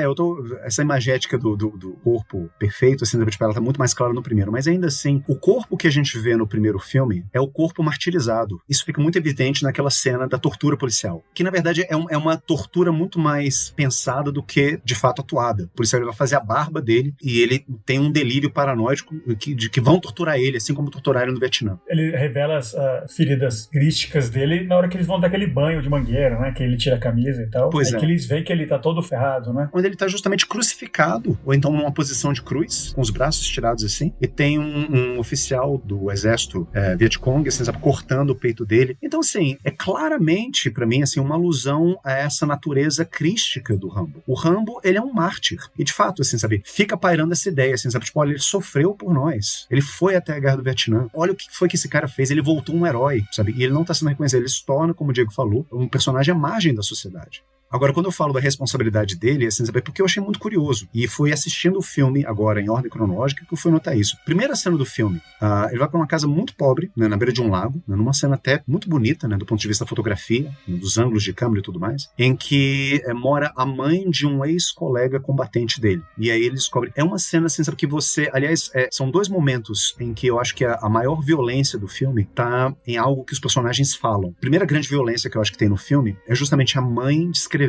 essa imagética do corpo perfeito, assim, tipo, ela tá muito mais clara no primeiro, mas ainda assim, o corpo que a gente vê no primeiro filme é o corpo martirizado. Isso fica muito evidente naquela cena da tortura policial, que na verdade é uma tortura muito mais pensada do que de fato atuada. O policial vai fazer a barba dele e ele tem um delírio paranoico de que vão torturar ele, assim como torturaram no Vietnã. Ele revela as feridas crísticas dele na hora que eles vão dar aquele banho de mangueira, né? Que ele tira a camisa e tal. Pois que eles veem que ele tá todo ferrado, né? Onde ele tá justamente crucificado, ou então numa posição de cruz, com os braços tirados assim, e tem um oficial do exército Vietcong, assim, sabe, cortando o peito dele. Então, assim, é claramente, pra mim, assim, uma alusão a essa natureza crística do Rambo. O Rambo, ele é um mártir. E, de fato, assim, sabe, fica pairando essa ideia, assim, sabe, tipo, olha, ele sofreu por nós. Ele foi até a Guerra do Vietnã. Olha o que foi que esse cara fez. Ele voltou um herói, sabe? E ele não tá sendo reconhecido. Ele se torna, como o Diego falou, um personagem à margem da sociedade. Agora, quando eu falo da responsabilidade dele, assim, é porque eu achei muito curioso. E fui assistindo o filme, agora em ordem cronológica, que eu fui notar isso. Primeira cena do filme, ele vai pra uma casa muito pobre, né, na beira de um lago, né, numa cena até muito bonita, né, do ponto de vista da fotografia, né, dos ângulos de câmera e tudo mais, em que mora a mãe de um ex-colega combatente dele. E aí ele descobre... É uma cena, assim, sabe, que você... Aliás, são dois momentos em que eu acho que a maior violência do filme tá em algo que os personagens falam. A primeira grande violência que eu acho que tem no filme é justamente a mãe descrevendo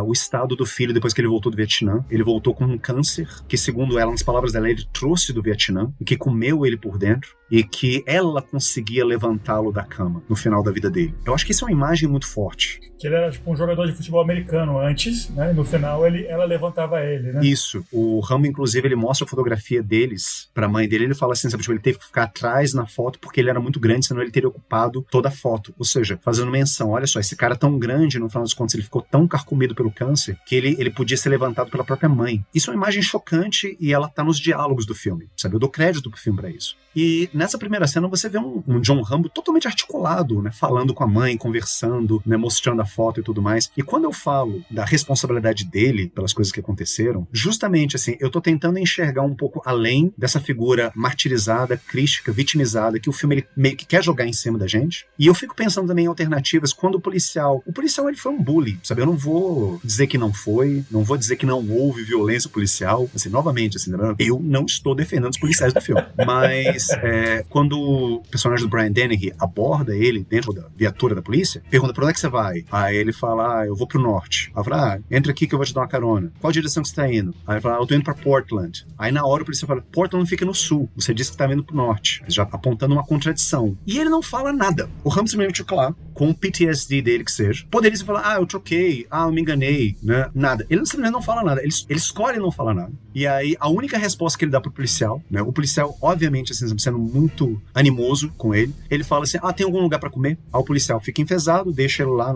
o estado do filho depois que ele voltou do Vietnã. Ele voltou com um câncer, que segundo ela, nas palavras dela, ele trouxe do Vietnã, e que comeu ele por dentro, e que ela conseguia levantá-lo da cama no final da vida dele. Eu acho que isso é uma imagem muito forte. Que ele era tipo um jogador de futebol americano antes, né? No final ela levantava ele, né? Isso. O Rambo, inclusive, ele mostra a fotografia deles pra mãe dele. Ele fala assim, sabe, tipo, ele teve que ficar atrás na foto porque ele era muito grande, senão ele teria ocupado toda a foto. Ou seja, fazendo menção, olha só, esse cara tão grande, no final das contas, ele ficou tão carcomido pelo câncer que ele podia ser levantado pela própria mãe. Isso é uma imagem chocante e ela tá nos diálogos do filme, sabe? Eu dou crédito pro filme pra isso. E nessa primeira cena você vê um John Rambo totalmente articulado, né? Falando com a mãe, conversando, né? Mostrando a foto e tudo mais. E quando eu falo da responsabilidade dele pelas coisas que aconteceram, justamente assim, eu tô tentando enxergar um pouco além dessa figura martirizada, crística, vitimizada, que o filme ele meio que quer jogar em cima da gente. E eu fico pensando também em alternativas quando o policial ele foi um bully, sabe? Eu não vou dizer que não foi, não vou dizer que não houve violência policial, assim, novamente, assim, eu não estou defendendo os policiais do filme, mas quando o personagem do Brian Dennehy aborda ele dentro da viatura da polícia, pergunta pra onde é que você vai? Aí ele fala, eu vou pro norte. Aí fala, entra aqui que eu vou te dar uma carona. Qual direção que você tá indo? Aí ele fala, eu tô indo pra Portland. Aí na hora o policial fala, Portland fica no sul, você disse que tá indo pro norte, já apontando uma contradição. E ele não fala nada. O Rambo simplesmente fica lá, com o PTSD dele que seja, poderia falar, eu troquei, eu me enganei, né? Nada. Ele simplesmente não fala nada. Ele escolhe não falar nada. E aí a única resposta que ele dá pro policial, né? O policial, obviamente, assim, sendo muito animoso com ele, ele fala assim, tem algum lugar pra comer? Aí o policial fica enfesado, deixa ele lá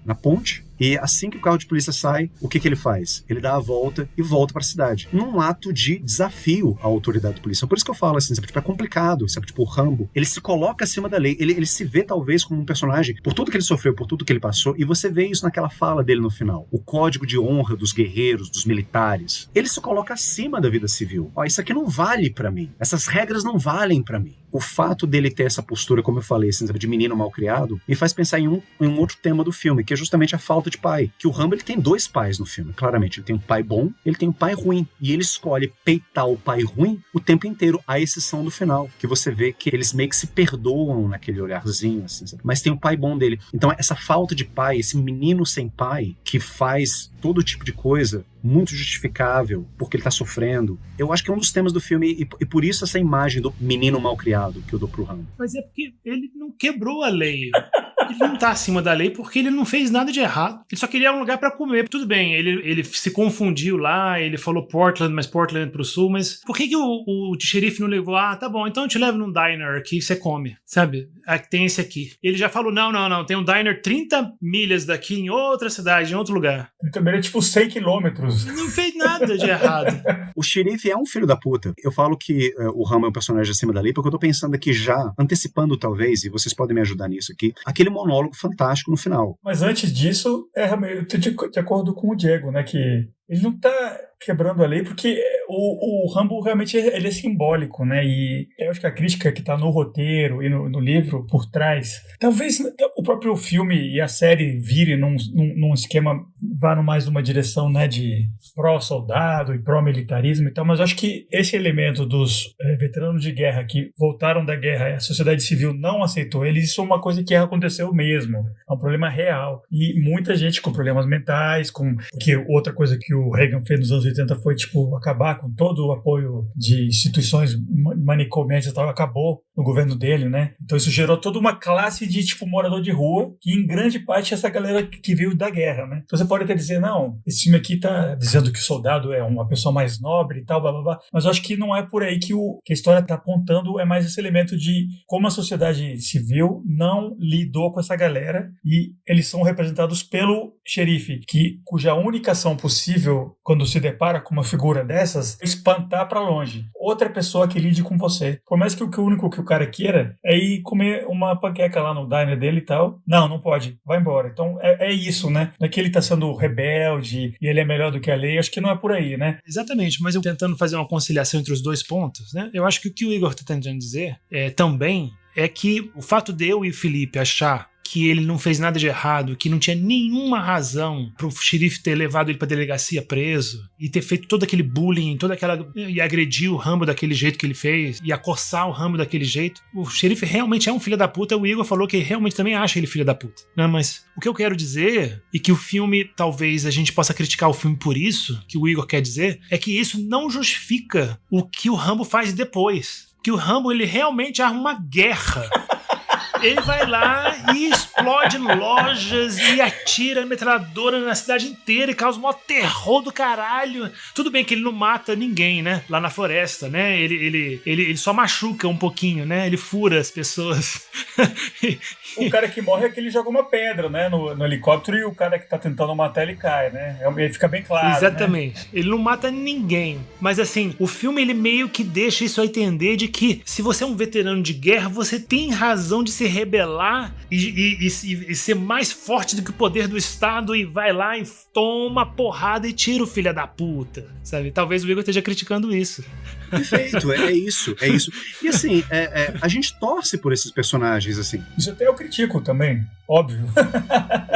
na ponte, e assim que o carro de polícia sai, o que ele faz? Ele dá a volta e volta pra cidade. Num ato de desafio à autoridade da polícia. Por isso que eu falo assim, sabe, tipo, é complicado, sabe, tipo, o Rambo, ele se coloca acima da lei, ele se vê talvez como um personagem, por tudo que ele sofreu, por tudo que ele passou, e você vê isso naquela fala dele no final. O código de honra dos guerreiros, dos militares. Ele se coloca acima da vida civil. Isso aqui não vale pra mim. Essas regras não valem pra mim. O fato dele ter essa postura, como eu falei, assim, de menino mal criado, me faz pensar em um outro tema do filme, que é justamente a falta de pai. Que o Rambo, ele tem dois pais no filme, claramente. Ele tem um pai bom, ele tem um pai ruim. E ele escolhe peitar o pai ruim o tempo inteiro, à exceção do final. Que você vê que eles meio que se perdoam naquele olharzinho, assim, sabe? Mas tem o pai bom dele. Então, essa falta de pai, esse menino sem pai, que faz todo tipo de coisa muito justificável, porque ele tá sofrendo. Eu acho que é um dos temas do filme, e por isso essa imagem do menino mal criado que eu dou pro Rambo. Mas é porque ele não quebrou a lei. Ele não tá acima da lei porque ele não fez nada de errado. Ele só queria um lugar pra comer. Tudo bem, ele se confundiu lá, ele falou Portland, mas Portland pro sul, mas por que o xerife não levou? Ah, tá bom, então eu te levo num diner aqui e você come, sabe? Tem esse aqui. Ele já falou, não, tem um diner 30 milhas daqui em outra cidade, em outro lugar. Ele também é tipo 100 quilômetros. Não fez nada de errado. O xerife é um filho da puta. Eu falo que o Rambo é um personagem acima da lei porque eu tô pensando aqui já, antecipando talvez, e vocês podem me ajudar nisso aqui, aquele monólogo fantástico no final. Mas antes disso, eu tô de acordo com o Diego, né, que ele não tá quebrando a lei porque o Rambo realmente ele é simbólico, né? E eu acho que a crítica que tá no roteiro e no livro por trás, talvez o próprio filme e a série virem num esquema, vá mais numa direção, né, de pró-soldado e pró-militarismo e tal, mas eu acho que esse elemento dos veteranos de guerra que voltaram da guerra e a sociedade civil não aceitou eles, isso é uma coisa que aconteceu mesmo. É um problema real. E muita gente com problemas mentais, porque outra coisa que o Reagan fez nos anos 80 foi, tipo, acabar com todo o apoio de instituições manicomiais e tal, acabou no governo dele, né? Então isso gerou toda uma classe de, tipo, morador de rua, que em grande parte é essa galera que veio da guerra, né? Então você pode até dizer, não, esse filme aqui tá dizendo que o soldado é uma pessoa mais nobre e tal, blá blá blá, mas eu acho que não é por aí que a história tá apontando, é mais esse elemento de como a sociedade civil não lidou com essa galera e eles são representados pelo xerife, cuja única ação possível quando se depara com uma figura dessas, espantar pra longe. Outra pessoa que lide com você. Por mais que o único que o cara queira é ir comer uma panqueca lá no diner dele e tal. Não pode. Vai embora. Então é isso, né? Não é que ele tá sendo rebelde e ele é melhor do que a lei. Acho que não é por aí, né? Exatamente. Mas eu tentando fazer uma conciliação entre os dois pontos, né? Eu acho que o que o Igor tá tentando dizer também é que o fato de eu e o Felipe achar que ele não fez nada de errado, que não tinha nenhuma razão pro xerife ter levado ele pra delegacia preso e ter feito todo aquele bullying, e agredir o Rambo daquele jeito que ele fez, e acossar o Rambo daquele jeito. O xerife realmente é um filho da puta. O Igor falou que realmente também acha ele filho da puta, né? Mas o que eu quero dizer, e que o filme, talvez a gente possa criticar o filme por isso, que o Igor quer dizer, é que isso não justifica o que o Rambo faz depois. Que o Rambo, ele realmente arma uma guerra. Ele vai lá e explode lojas e atira metralhadora na cidade inteira e causa um maior terror do caralho. Tudo bem que ele não mata ninguém, né? Lá na floresta, né? Ele só machuca um pouquinho, né? Ele fura as pessoas. O cara que morre é que ele joga uma pedra, né? No helicóptero, e o cara que tá tentando matar, ele cai, né? Ele fica bem claro. Exatamente. Né? Ele não mata ninguém. Mas assim, o filme ele meio que deixa isso a entender de que se você é um veterano de guerra, você tem razão de se rebelar e ser mais forte do que o poder do Estado, e vai lá e toma porrada e tira o filho da puta, sabe? Talvez o Igor esteja criticando isso. Perfeito, é isso. E assim, a gente torce por esses personagens, assim. Isso até eu critico também, óbvio.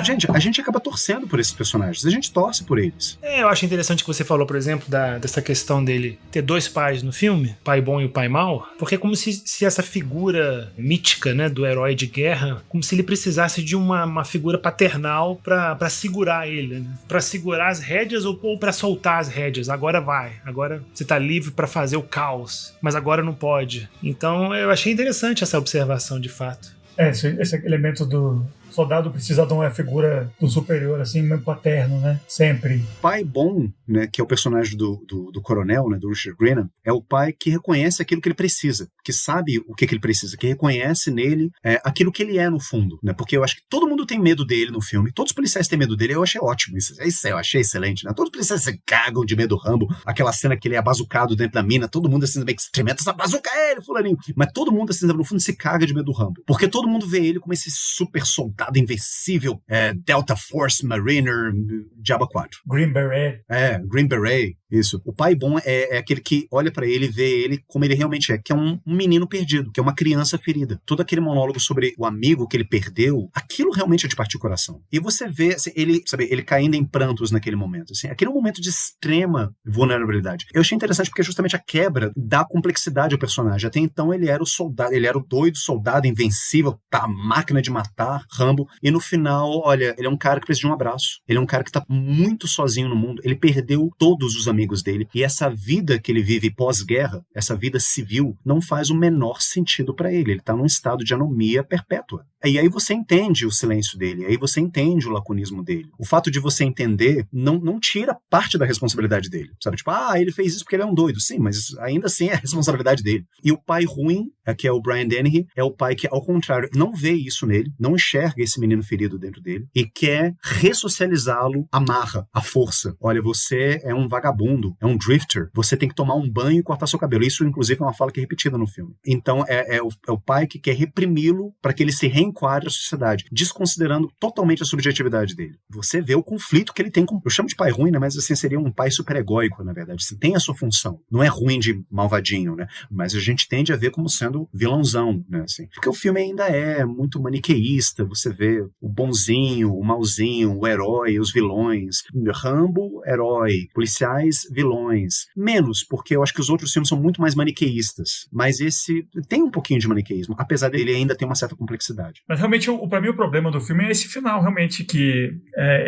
Gente, a gente acaba torcendo por esses personagens, a gente torce por eles. Eu acho interessante que você falou, por exemplo, dessa questão dele ter dois pais no filme, o pai bom e o pai mau, porque é como se essa figura mítica, né, do herói de guerra, como se ele precisasse de uma figura paternal pra segurar ele, né? Pra segurar as rédeas ou pra soltar as rédeas. Agora vai, agora você tá livre pra fazer o caos, mas agora não pode. Então eu achei interessante essa observação, de fato. Esse elemento do soldado precisa de uma figura do superior, assim, meio paterno, né? Sempre. O pai bom, né, que é o personagem do coronel, né, do Richard Grenham, é o pai que reconhece aquilo que ele precisa, que sabe o que ele precisa, que reconhece nele aquilo que ele é no fundo, né? Porque eu acho que todo mundo tem medo dele no filme, todos os policiais têm medo dele, eu achei ótimo isso eu achei excelente, né? Todos os policiais se cagam de medo do Rambo, aquela cena que ele é abazucado dentro da mina, todo mundo assim, meio que experimenta essa bazuca, ele, fulaninho, mas todo mundo assim, no fundo se caga de medo do Rambo, porque todo mundo vê ele como esse super soldado invencível, Delta Force Mariner, Diabo 4. Green Beret. Green Beret, isso. O pai bom é aquele que olha pra ele e vê ele como ele realmente é, que é um menino perdido, que é uma criança ferida. Todo aquele monólogo sobre o amigo que ele perdeu, aquilo realmente é de partir o coração. E você vê, assim, ele caindo em prantos naquele momento, assim, aquele é um momento de extrema vulnerabilidade. Eu achei interessante porque é justamente a quebra da complexidade ao personagem. Até então ele era o soldado, ele era o doido soldado invencível, a máquina de matar, Rambo, e no final, olha, ele é um cara que precisa de um abraço. Ele é um cara que tá muito sozinho no mundo. Ele perdeu todos os amigos amigos dele, e essa vida que ele vive pós-guerra, essa vida civil, não faz o menor sentido para ele. Ele está num estado de anomia perpétua. E aí você entende o silêncio dele, aí você entende o laconismo dele. O fato de você entender não tira parte da responsabilidade dele. Sabe? Tipo, ele fez isso porque ele é um doido. Sim, mas ainda assim é a responsabilidade dele. E o pai ruim, que é o Brian Dennehy, é o pai que, ao contrário, não vê isso nele, não enxerga esse menino ferido dentro dele e quer ressocializá-lo à marra, à força. Olha, você é um vagabundo, é um drifter, você tem que tomar um banho e cortar seu cabelo. Isso, inclusive, é uma fala que é repetida no filme. Então, é o pai que quer reprimi-lo para que ele se reenquadre à sociedade, desconsiderando totalmente a subjetividade dele. Você vê o conflito que ele tem com... Eu chamo de pai ruim, né? Mas assim, seria um pai super egóico, na verdade. Assim, tem a sua função. Não é ruim de malvadinho, né? Mas a gente tende a ver como sendo vilãozão, né? Assim, porque o filme ainda é muito maniqueísta. Você vê o bonzinho, o malzinho, o herói, os vilões. Rambo, herói. Policiais, vilões. Menos, porque eu acho que os outros filmes são muito mais maniqueístas. Mas esse tem um pouquinho de maniqueísmo, apesar dele ainda ter uma certa complexidade. Mas realmente, pra mim, o problema do filme é esse final, realmente, que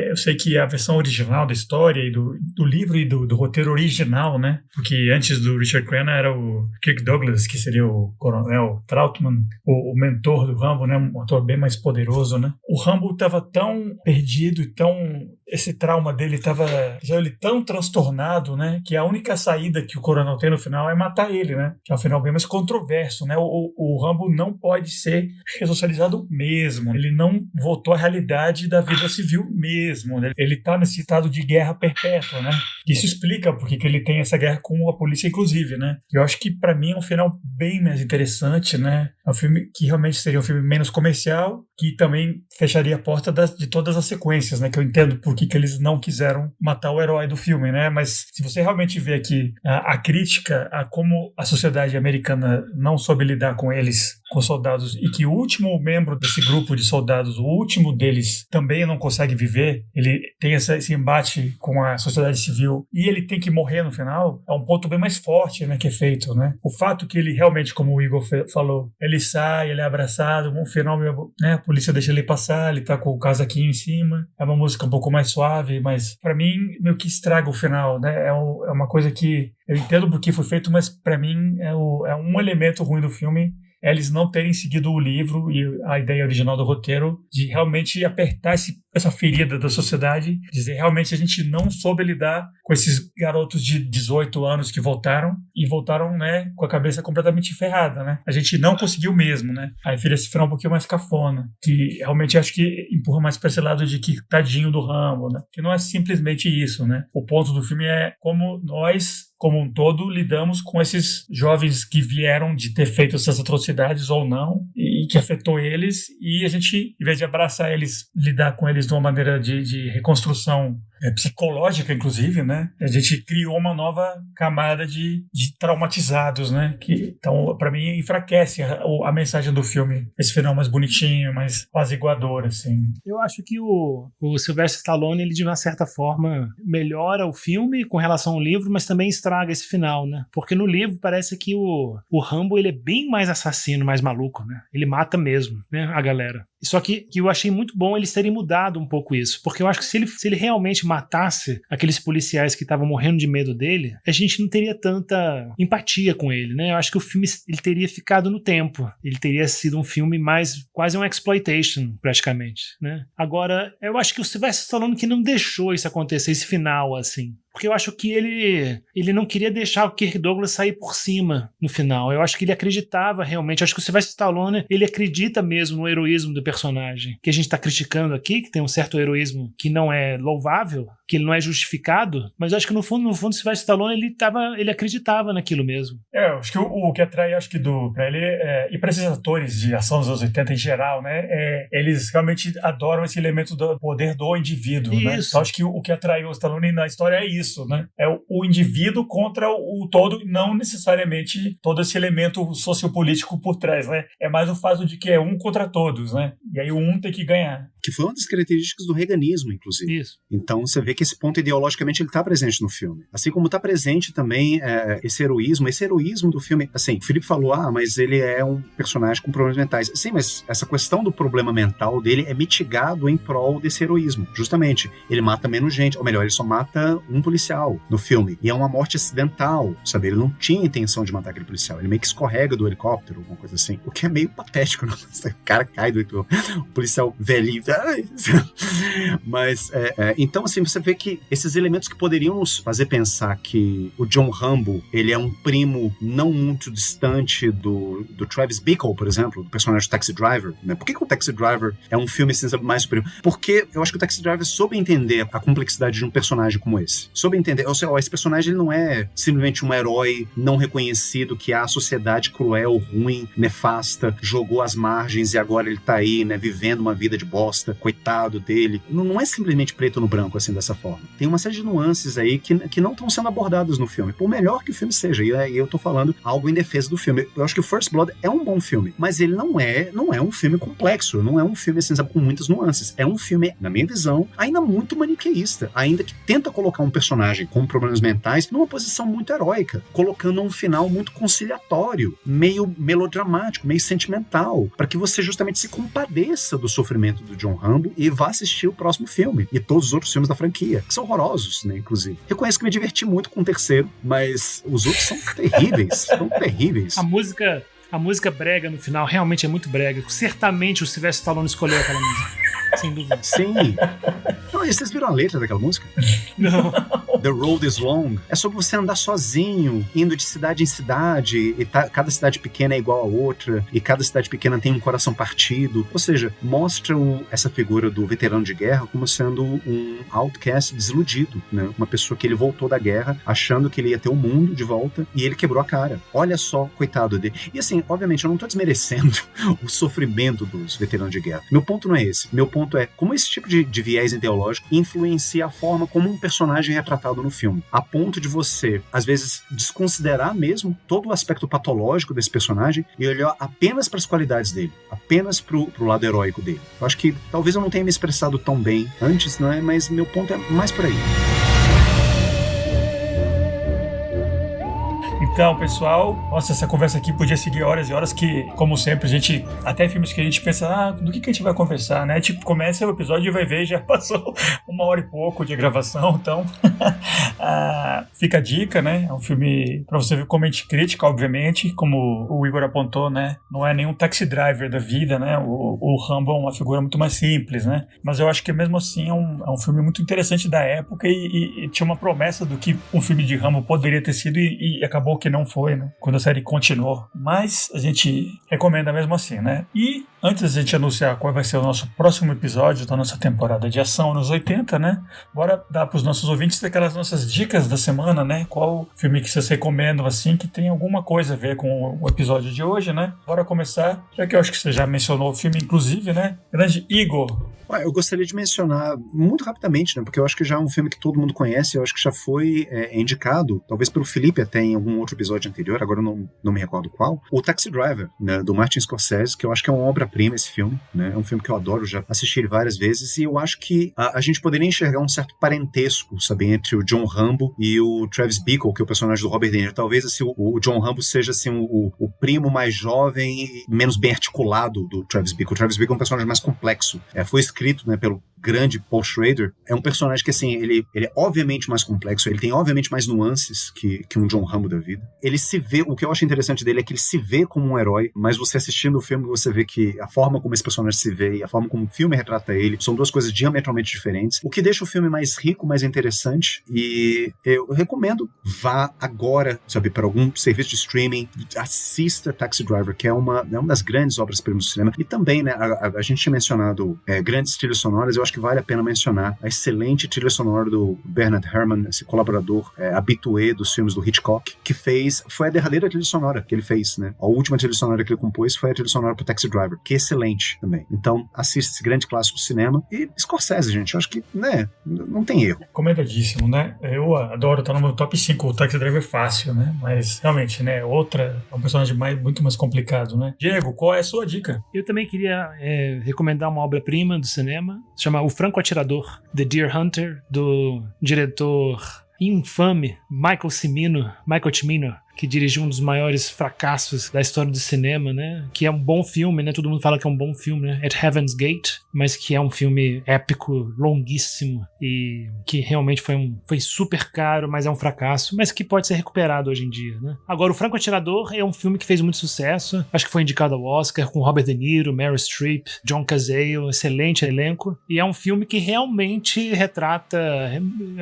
eu sei que a versão original da história e do livro e do roteiro original, né? Porque antes do Richard Crenna era o Kirk Douglas, que seria o Coronel Trautmann, o mentor do Rambo, né? Um ator bem mais poderoso, né? O Rambo estava tão perdido e esse trauma dele estava já ele tão transtornado, né? Que a única saída que o coronel tem no final é matar ele, né? Que é um final bem mais controverso, né? O Rambo não pode ser ressocializado mesmo. Ele não voltou à realidade da vida civil mesmo, né? Ele tá nesse estado de guerra perpétua, né? Isso explica porque que ele tem essa guerra com a polícia, inclusive, né? Eu acho que para mim é um final bem mais interessante, né? É um filme que realmente seria um filme menos comercial, que também fecharia a porta de todas as sequências, né? Que eu entendo por que eles não quiseram matar o herói do filme, né? Mas se você realmente vê aqui a crítica a como a sociedade americana não soube lidar com eles, com soldados, e que o último membro desse grupo de soldados, o último deles, também não consegue viver, ele tem esse embate com a sociedade civil e ele tem que morrer no final, é um ponto bem mais forte, né, que é feito, né? O fato que ele realmente, como o Igor falou, ele sai, ele é abraçado, no final, né, a polícia deixa ele passar, ele tá com o casaquinho em cima, é uma música um pouco mais suave, mas pra mim meio que estraga o final, né? É uma coisa que eu entendo porque foi feito, mas pra mim é um elemento ruim do filme, é eles não terem seguido o livro e a ideia original do roteiro de realmente apertar essa ferida da sociedade, dizer realmente a gente não soube lidar com esses garotos de 18 anos que voltaram, né, com a cabeça completamente ferrada, né? A gente não conseguiu mesmo, né? Aí vira esse final um pouquinho mais cafona, que realmente acho que empurra mais para esse lado de que tadinho do Rambo, né? Que não é simplesmente isso, né? O ponto do filme é como nós, como um todo, lidamos com esses jovens que vieram de ter feito essas atrocidades ou não, e que afetou eles, e a gente, em vez de abraçar eles, lidar com eles de uma maneira de reconstrução psicológica, inclusive, né? A gente criou uma nova camada de traumatizados, né? Que, então, para mim, enfraquece a mensagem do filme. Esse final mais bonitinho, mais apaziguador, assim. Eu acho que o Sylvester Stallone, ele de uma certa forma melhora o filme com relação ao livro, mas também estraga esse final, né? Porque no livro parece que o Rambo, ele é bem mais assassino, mais maluco, né? Ele mata mesmo, né? A galera. Só que eu achei muito bom eles terem mudado um pouco isso, porque eu acho que se ele realmente matasse aqueles policiais que estavam morrendo de medo dele, a gente não teria tanta empatia com ele, né? Eu acho que o filme ele teria ficado no tempo, ele teria sido um filme mais quase um exploitation, praticamente, né? Agora, eu acho que o Sylvester Stallone que não deixou isso acontecer, esse final, assim. Porque eu acho que ele não queria deixar o Kirk Douglas sair por cima no final. Eu acho que ele acreditava realmente. Eu acho que o Sylvester Stallone, ele acredita mesmo no heroísmo do personagem. Que a gente tá criticando aqui, que tem um certo heroísmo que não é louvável, que ele não é justificado. Mas eu acho que no fundo, o Sylvester Stallone, ele acreditava naquilo mesmo. Eu acho que o que atrai, acho que pra ele, e pra esses atores de ação dos anos 80 em geral, né, eles realmente adoram esse elemento do poder do indivíduo, né? Então acho que o que atraiu o Stallone na história é isso, né? É o indivíduo contra o todo, não necessariamente todo esse elemento sociopolítico por trás, né? É mais o fato de que é um contra todos, né? E aí o um tem que ganhar. que foi uma das características do reaganismo, inclusive. Isso. Então você vê que esse ponto ideologicamente ele tá presente no filme. Assim como tá presente também esse heroísmo do filme. Assim, o Felipe falou, mas ele é um personagem com problemas mentais. Sim, mas essa questão do problema mental dele é mitigado em prol desse heroísmo. Justamente, ele mata menos gente, ou melhor, ele só mata um policial no filme. E é uma morte acidental, sabe? Ele não tinha intenção de matar aquele policial. Ele meio que escorrega do helicóptero, alguma coisa assim. O que é meio patético, né? O cara cai do policial velhinho. Mas, então, assim, você vê que esses elementos que poderiam nos fazer pensar que o John Rambo, ele é um primo não muito distante do Travis Bickle, por exemplo, do personagem Taxi Driver, né? Por que o Taxi Driver é um filme assim, mais superior? Porque eu acho que o Taxi Driver soube entender a complexidade de um personagem como esse. Soube entender, ou seja, esse personagem ele não é simplesmente um herói não reconhecido que a sociedade cruel, ruim, nefasta, jogou às margens e agora ele tá aí, né, vivendo uma vida de bosta, coitado dele. Não é simplesmente preto no branco, assim, dessa forma. Tem uma série de nuances aí que não estão sendo abordadas no filme, por melhor que o filme seja, e eu tô falando algo em defesa do filme. Eu acho que o First Blood é um bom filme, mas ele não é um filme complexo, não é um filme, assim, sabe, com muitas nuances. É um filme, na minha visão, ainda muito maniqueísta, ainda que tenta colocar um personagem com problemas mentais numa posição muito heróica, colocando um final muito conciliatório, meio melodramático, meio sentimental, para que você justamente se compadeça do sofrimento do John Rambo e vá assistir o próximo filme e todos os outros filmes da franquia, que são horrorosos, né, inclusive. Reconheço que me diverti muito com o terceiro, mas os outros são terríveis, são terríveis. A música brega no final realmente é muito brega. Certamente o Sylvester Stallone escolheu aquela música. Sem dúvida. Sim. Não, e vocês viram a letra daquela música? Não. The Road is Long. É sobre você andar sozinho, indo de cidade em cidade, e cada cidade pequena é igual a outra, e cada cidade pequena tem um coração partido. Ou seja, mostra essa figura do veterano de guerra como sendo um outcast desiludido, né? Uma pessoa que ele voltou da guerra achando que ele ia ter o mundo de volta, e ele quebrou a cara. Olha só, coitado dele. E assim, obviamente, eu não tô desmerecendo o sofrimento dos veteranos de guerra. Meu ponto não é esse. Meu ponto é como esse tipo de viés ideológico influencia a forma como um personagem é tratado no filme, a ponto de você, às vezes, desconsiderar mesmo todo o aspecto patológico desse personagem e olhar apenas para as qualidades dele, apenas pro lado heróico dele. Eu acho que talvez eu não tenha me expressado tão bem antes, não é? Mas meu ponto é mais por aí. Então, pessoal, nossa, essa conversa aqui podia seguir horas e horas que, como sempre, a gente, até filmes que a gente pensa, do que a gente vai conversar, né? Tipo, começa o episódio e vai ver, já passou 1 hora e pouco de gravação, então fica a dica, né? É um filme pra você ver com mente crítica, obviamente, como o Igor apontou, né? Não é nenhum Taxi Driver da vida, né? O Rambo é uma figura muito mais simples, né? Mas eu acho que mesmo assim é um filme muito interessante da época e tinha uma promessa do que um filme de Rambo poderia ter sido e acabou que não foi, né? Quando a série continuou. Mas a gente recomenda mesmo assim, né? E antes da gente anunciar qual vai ser o nosso próximo episódio da nossa temporada de ação nos 80, né? Bora dar para os nossos ouvintes aquelas nossas dicas da semana, né? Qual filme que vocês recomendam, assim, que tem alguma coisa a ver com o episódio de hoje, né? Bora começar, já que eu acho que você já mencionou o filme, inclusive, né? Grande Igor. Eu gostaria de mencionar muito rapidamente, né, porque eu acho que já é um filme que todo mundo conhece, eu acho que já foi indicado, talvez pelo Felipe até em algum outro episódio anterior, agora eu não me recordo qual, o Taxi Driver, né, do Martin Scorsese, que eu acho que é uma obra-prima esse filme, né, é um filme que eu adoro, já assisti ele várias vezes, e eu acho que a gente poderia enxergar um certo parentesco, sabe, entre o John Rambo e o Travis Bickle, que é o personagem do Robert De Niro. Talvez assim, o John Rambo seja assim, o primo mais jovem e menos bem articulado do Travis Bickle. O Travis Bickle é um personagem mais complexo, foi escrito, né, pelo grande Paul Schrader. É um personagem que, assim, ele é obviamente mais complexo, ele tem obviamente mais nuances que um John Rambo da vida. Ele se vê, o que eu acho interessante dele é que ele se vê como um herói, mas você assistindo o filme, você vê que a forma como esse personagem se vê e a forma como o filme retrata ele são duas coisas diametralmente diferentes, o que deixa o filme mais rico, mais interessante, e eu recomendo, vá agora, sabe, para algum serviço de streaming, assista Taxi Driver, que é uma das grandes obras-primas do cinema, e também, né, a gente tinha mencionado grandes trilhas sonoras, eu acho que que vale a pena mencionar a excelente trilha sonora do Bernard Herrmann, esse colaborador habitué dos filmes do Hitchcock, que foi a derradeira trilha sonora que ele fez, né? A última trilha sonora que ele compôs foi a trilha sonora pro Taxi Driver, que é excelente também. Então, assista esse grande clássico do cinema. E Scorsese, gente, eu acho que, né, não tem erro. Recomendadíssimo, né? Eu adoro, tá no meu top 5, o Taxi Driver é fácil, né? Mas, realmente, né, é um personagem muito mais complicado, né? Diego, qual é a sua dica? Eu também queria recomendar uma obra-prima do cinema, se chama O Franco Atirador, The Deer Hunter, do diretor infame Michael Cimino, que dirigiu um dos maiores fracassos da história do cinema, né? Que é um bom filme, né? Todo mundo fala que é um bom filme, né? At Heaven's Gate, mas que é um filme épico, longuíssimo e que realmente foi super caro, mas é um fracasso, mas que pode ser recuperado hoje em dia, né? Agora, O Franco Atirador é um filme que fez muito sucesso, acho que foi indicado ao Oscar com Robert De Niro, Meryl Streep, John Cazale, excelente elenco, e é um filme que realmente retrata,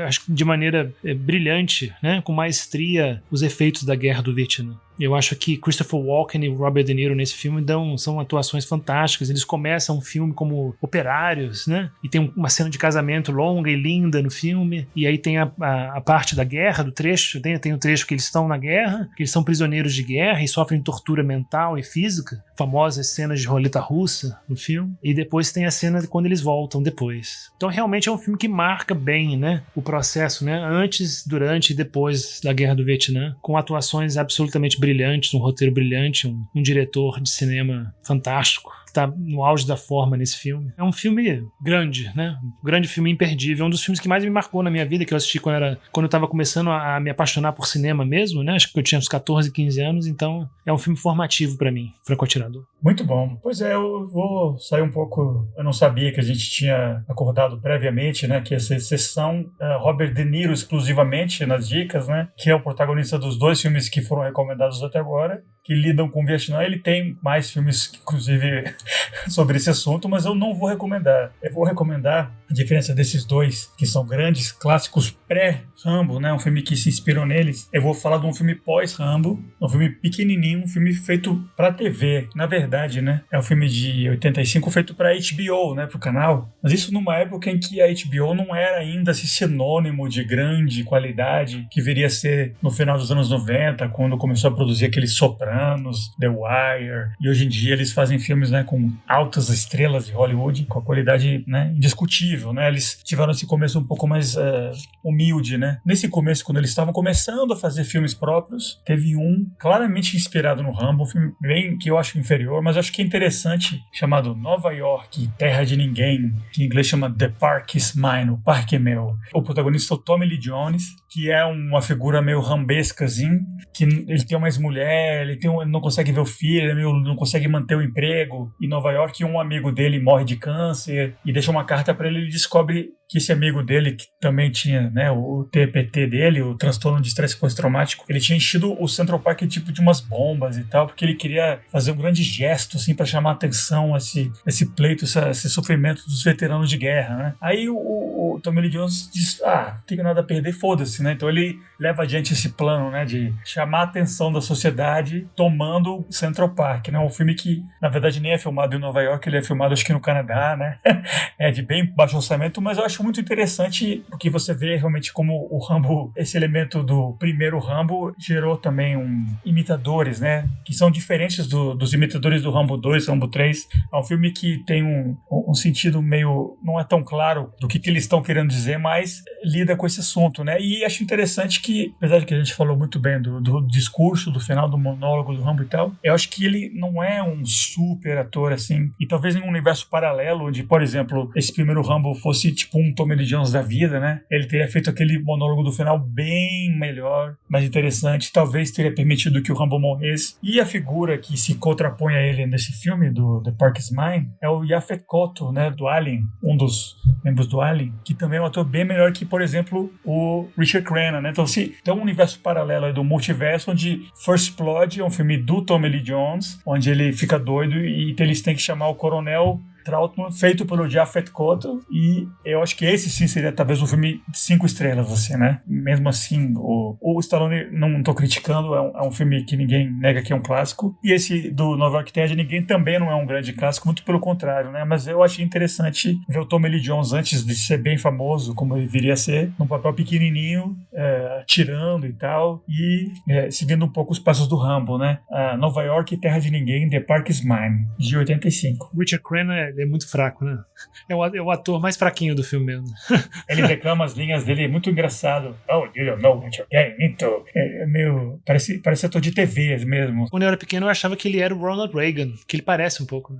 acho que de maneira brilhante, né? Com maestria, os efeitos da Guerra do Vietnã. Eu acho que Christopher Walken e Robert De Niro nesse filme são atuações fantásticas. Eles começam o filme como operários, né? E tem uma cena de casamento longa e linda no filme. E aí tem a parte da guerra, do trecho. Tem um trecho que eles estão na guerra, que eles são prisioneiros de guerra e sofrem tortura mental e física. Famosas cenas de roleta russa no filme. E depois tem a cena de quando eles voltam depois. Então realmente é um filme que marca bem, né? O processo, né? Antes, durante e depois da Guerra do Vietnã. Com atuações absolutamente brilhantes, um roteiro brilhante, um diretor de cinema fantástico, que tá no auge da forma nesse filme. É um filme grande, né? Um grande filme imperdível. É um dos filmes que mais me marcou na minha vida, que eu assisti quando eu tava começando a me apaixonar por cinema mesmo, né? Acho que eu tinha uns 14, 15 anos, então é um filme formativo pra mim, Franco Atirador. Muito bom. Pois é, eu vou sair um pouco... Eu não sabia que a gente tinha acordado previamente, né? Que ia ser sessão Robert De Niro exclusivamente nas dicas, né? Que é o protagonista dos 2 filmes que foram recomendados até agora, que lidam com o Vietnã. Ele tem mais filmes, inclusive, sobre esse assunto, mas eu não vou recomendar. Eu vou recomendar a diferença desses 2, que são grandes clássicos pré-Rambo, né? Um filme que se inspirou neles. Eu vou falar de um filme pós-Rambo, um filme pequenininho, um filme feito pra TV, na verdade, né? É um filme de 85 feito pra HBO, né? Pro canal. Mas isso numa época em que a HBO não era ainda esse sinônimo de grande qualidade que viria a ser no final dos anos 90, quando começou a produzir aqueles Sopranos, The Wire, e hoje em dia eles fazem filmes, né, com altas estrelas de Hollywood, com a qualidade, né, indiscutível, né? Eles tiveram esse começo um pouco mais humilde, né? Nesse começo, quando eles estavam começando a fazer filmes próprios, teve um claramente inspirado no Rambo, um filme bem que eu acho inferior, mas acho que é interessante, chamado Nova York, Terra de Ninguém, que em inglês chama The Park is Mine, o parque é meu. O protagonista é o Tommy Lee Jones, que é uma figura meio rambesca, assim, que ele tem uma ex-mulher, ele não consegue ver o filho, ele não consegue manter o emprego. Em Nova York, um amigo dele morre de câncer e deixa uma carta para ele descobre que esse amigo dele, que também tinha, né, o TPT dele, o transtorno de estresse pós-traumático, ele tinha enchido o Central Park tipo de umas bombas e tal, porque ele queria fazer um grande gesto, assim, para chamar a atenção esse pleito, esse sofrimento dos veteranos de guerra, né? Aí o Tommy Lee Jones diz, não tenho nada a perder, foda-se, né? Então ele leva adiante esse plano, né, de chamar a atenção da sociedade tomando Central Park, né? Um filme que, na verdade, nem é filmado em Nova York, ele é filmado, acho que no Canadá, né? É de bem baixo orçamento, mas eu acho muito interessante porque você vê realmente como o Rambo, esse elemento do primeiro Rambo gerou também imitadores, né? Que são diferentes dos imitadores do Rambo 2, Rambo 3. É um filme que tem um sentido meio... não é tão claro do que eles estão querendo dizer, mas lida com esse assunto, né? E acho interessante que, apesar de que a gente falou muito bem do discurso, do final do monólogo do Rambo e tal, eu acho que ele não é um super ator, assim, e talvez em um universo paralelo, onde, por exemplo, esse primeiro Rambo fosse tipo um Tommy Lee Jones da vida, né? Ele teria feito aquele monólogo do final bem melhor, mais interessante, talvez teria permitido que o Rambo morresse. E a figura que se contrapõe a ele nesse filme, do The Park is Mine, é o Yaphet Kotto, né? Do Alien, um dos membros do Alien, que também é um ator bem melhor que, por exemplo, o Richard Crenna, né? Então, se tem um universo paralelo aí do multiverso, onde First Blood é um filme do Tommy Lee Jones, onde ele fica doido e eles têm que chamar o coronel Trautmann, feito pelo Japhet Kotto, e eu acho que esse sim seria talvez um filme de 5 estrelas, assim, né? Mesmo assim, o Stallone, não tô criticando, é um filme que ninguém nega que é um clássico, e esse do Nova York Ted ninguém também não é um grande clássico, muito pelo contrário, né? Mas eu achei interessante ver o Tommy Lee Jones antes de ser bem famoso, como ele viria a ser, num papel pequenininho, atirando e tal, e seguindo um pouco os passos do Rambo, né? Nova York, Terra de Ninguém, The Park is Mine, de 85. Richard Crenna é muito fraco, né? É o ator mais fraquinho do filme mesmo. Ele declama as linhas dele, é muito engraçado. Oh, you don't know what you're getting into. É meio... Parece ator de TV mesmo. Quando eu era pequeno, eu achava que ele era o Ronald Reagan, que ele parece um pouco, né?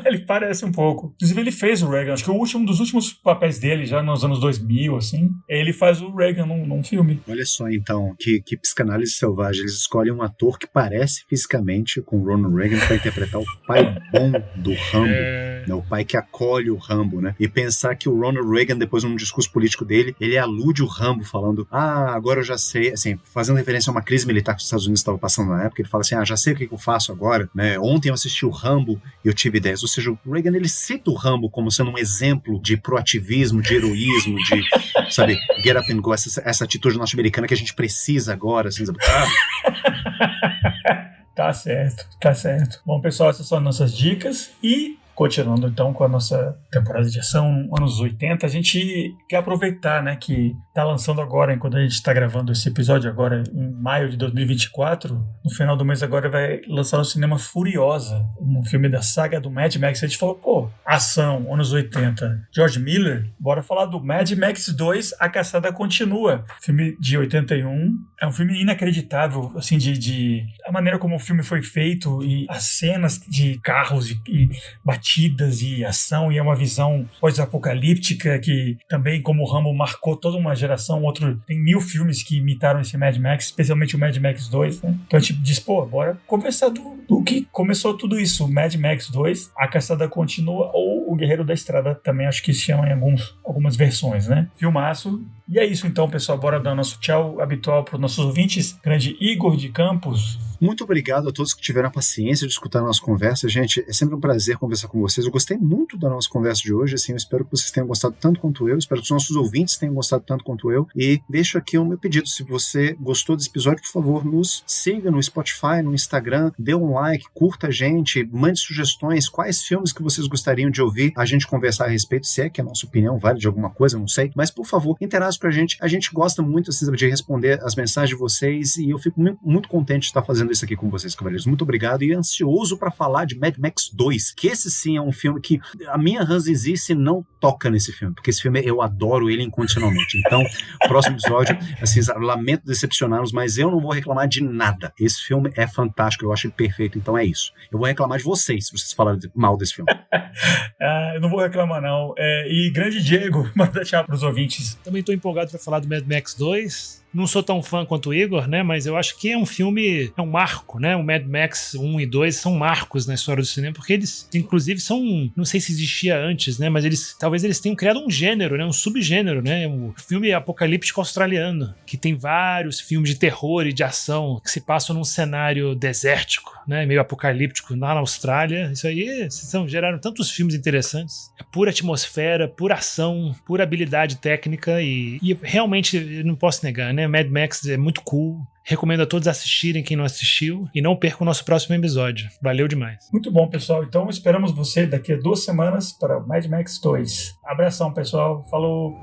Ele parece um pouco. Inclusive, ele fez o Reagan. Acho que um dos últimos papéis dele, já nos anos 2000, assim, ele faz o Reagan num filme. Olha só, então, que psicanálise selvagem. Eles escolhem um ator que parece fisicamente com o Ronald Reagan para interpretar o pai bom do Rambo. Né, o pai que acolhe o Rambo, né? E pensar que o Ronald Reagan, depois num discurso político dele, ele alude o Rambo falando, agora eu já sei, assim, fazendo referência a uma crise militar que os Estados Unidos estavam passando na época, ele fala assim, já sei o que eu faço agora, né? Ontem eu assisti o Rambo e eu tive ideias. Ou seja, o Reagan, ele cita o Rambo como sendo um exemplo de proativismo, de heroísmo, de, sabe, get up and go, essa atitude norte-americana que a gente precisa agora, assim, sabe? Tá certo. Bom, pessoal, essas são as nossas dicas e... Continuando então com a nossa temporada de ação, anos 80, a gente quer aproveitar, né, que tá lançando agora, enquanto a gente tá gravando esse episódio agora, em maio de 2024, no final do mês agora vai lançar no cinema Furiosa, um filme da saga do Mad Max. A gente falou, ação, anos 80, George Miller, bora falar do Mad Max 2, A Caçada Continua, filme de 81, é um filme inacreditável, assim, de a maneira como o filme foi feito e as cenas de carros e batidas e ação, e é uma visão pós-apocalíptica que também, como o Rambo, marcou toda uma geração. Tem 1000 filmes que imitaram esse Mad Max, especialmente o Mad Max 2, né? Então a gente diz, bora conversar do que começou tudo isso, o Mad Max 2, A Caçada Continua, ou O Guerreiro da Estrada, também acho que se chama em algumas versões, né? Filmaço. E é isso então, pessoal, bora dar nosso tchau habitual para os nossos ouvintes. Grande Igor de Campos. Muito obrigado a todos que tiveram a paciência de escutar a nossa conversa. Gente, é sempre um prazer conversar com vocês. Eu gostei muito da nossa conversa de hoje, assim, eu espero que vocês tenham gostado tanto quanto eu, espero que os nossos ouvintes tenham gostado tanto quanto eu, e deixo aqui o meu pedido, se você gostou desse episódio, por favor, nos siga no Spotify, no Instagram, dê um like, curta a gente, mande sugestões, quais filmes que vocês gostariam de ouvir a gente conversar a respeito, se é que a nossa opinião vale de alguma coisa, não sei, mas por favor, interaja com a gente gosta muito, assim, de responder as mensagens de vocês, e eu fico muito contente de estar fazendo isso aqui com vocês, cavaleiros. Muito obrigado, e ansioso para falar de Mad Max 2, que esse sim é um filme que a minha ranzinzice não toca nesse filme, porque esse filme eu adoro ele incondicionalmente. Então, próximo episódio, assim, lamento decepcioná-los, mas eu não vou reclamar de nada. Esse filme é fantástico, eu acho ele perfeito, então é isso. Eu vou reclamar de vocês, se vocês falarem mal desse filme. Eu não vou reclamar, não. E grande Diego, manda tchau pros ouvintes. Também tô empolgado para falar do Mad Max 2. Não sou tão fã quanto o Igor, né? Mas eu acho que é um filme, é um marco, né? O Mad Max 1 e 2 são marcos na história do cinema, porque eles, inclusive, são, não sei se existia antes, né? Mas talvez eles tenham criado um gênero, né? Um subgênero, né? O filme apocalíptico australiano, que tem vários filmes de terror e de ação que se passam num cenário desértico, né? Meio apocalíptico lá na Austrália. Isso aí, geraram tantos filmes interessantes. É pura atmosfera, pura ação, pura habilidade técnica e realmente, eu não posso negar, né? Mad Max é muito cool. Recomendo a todos assistirem, quem não assistiu, e não percam o nosso próximo episódio. Valeu demais. Muito bom, pessoal. Então esperamos você daqui a 2 semanas para Mad Max 2. Abração, pessoal. Falou!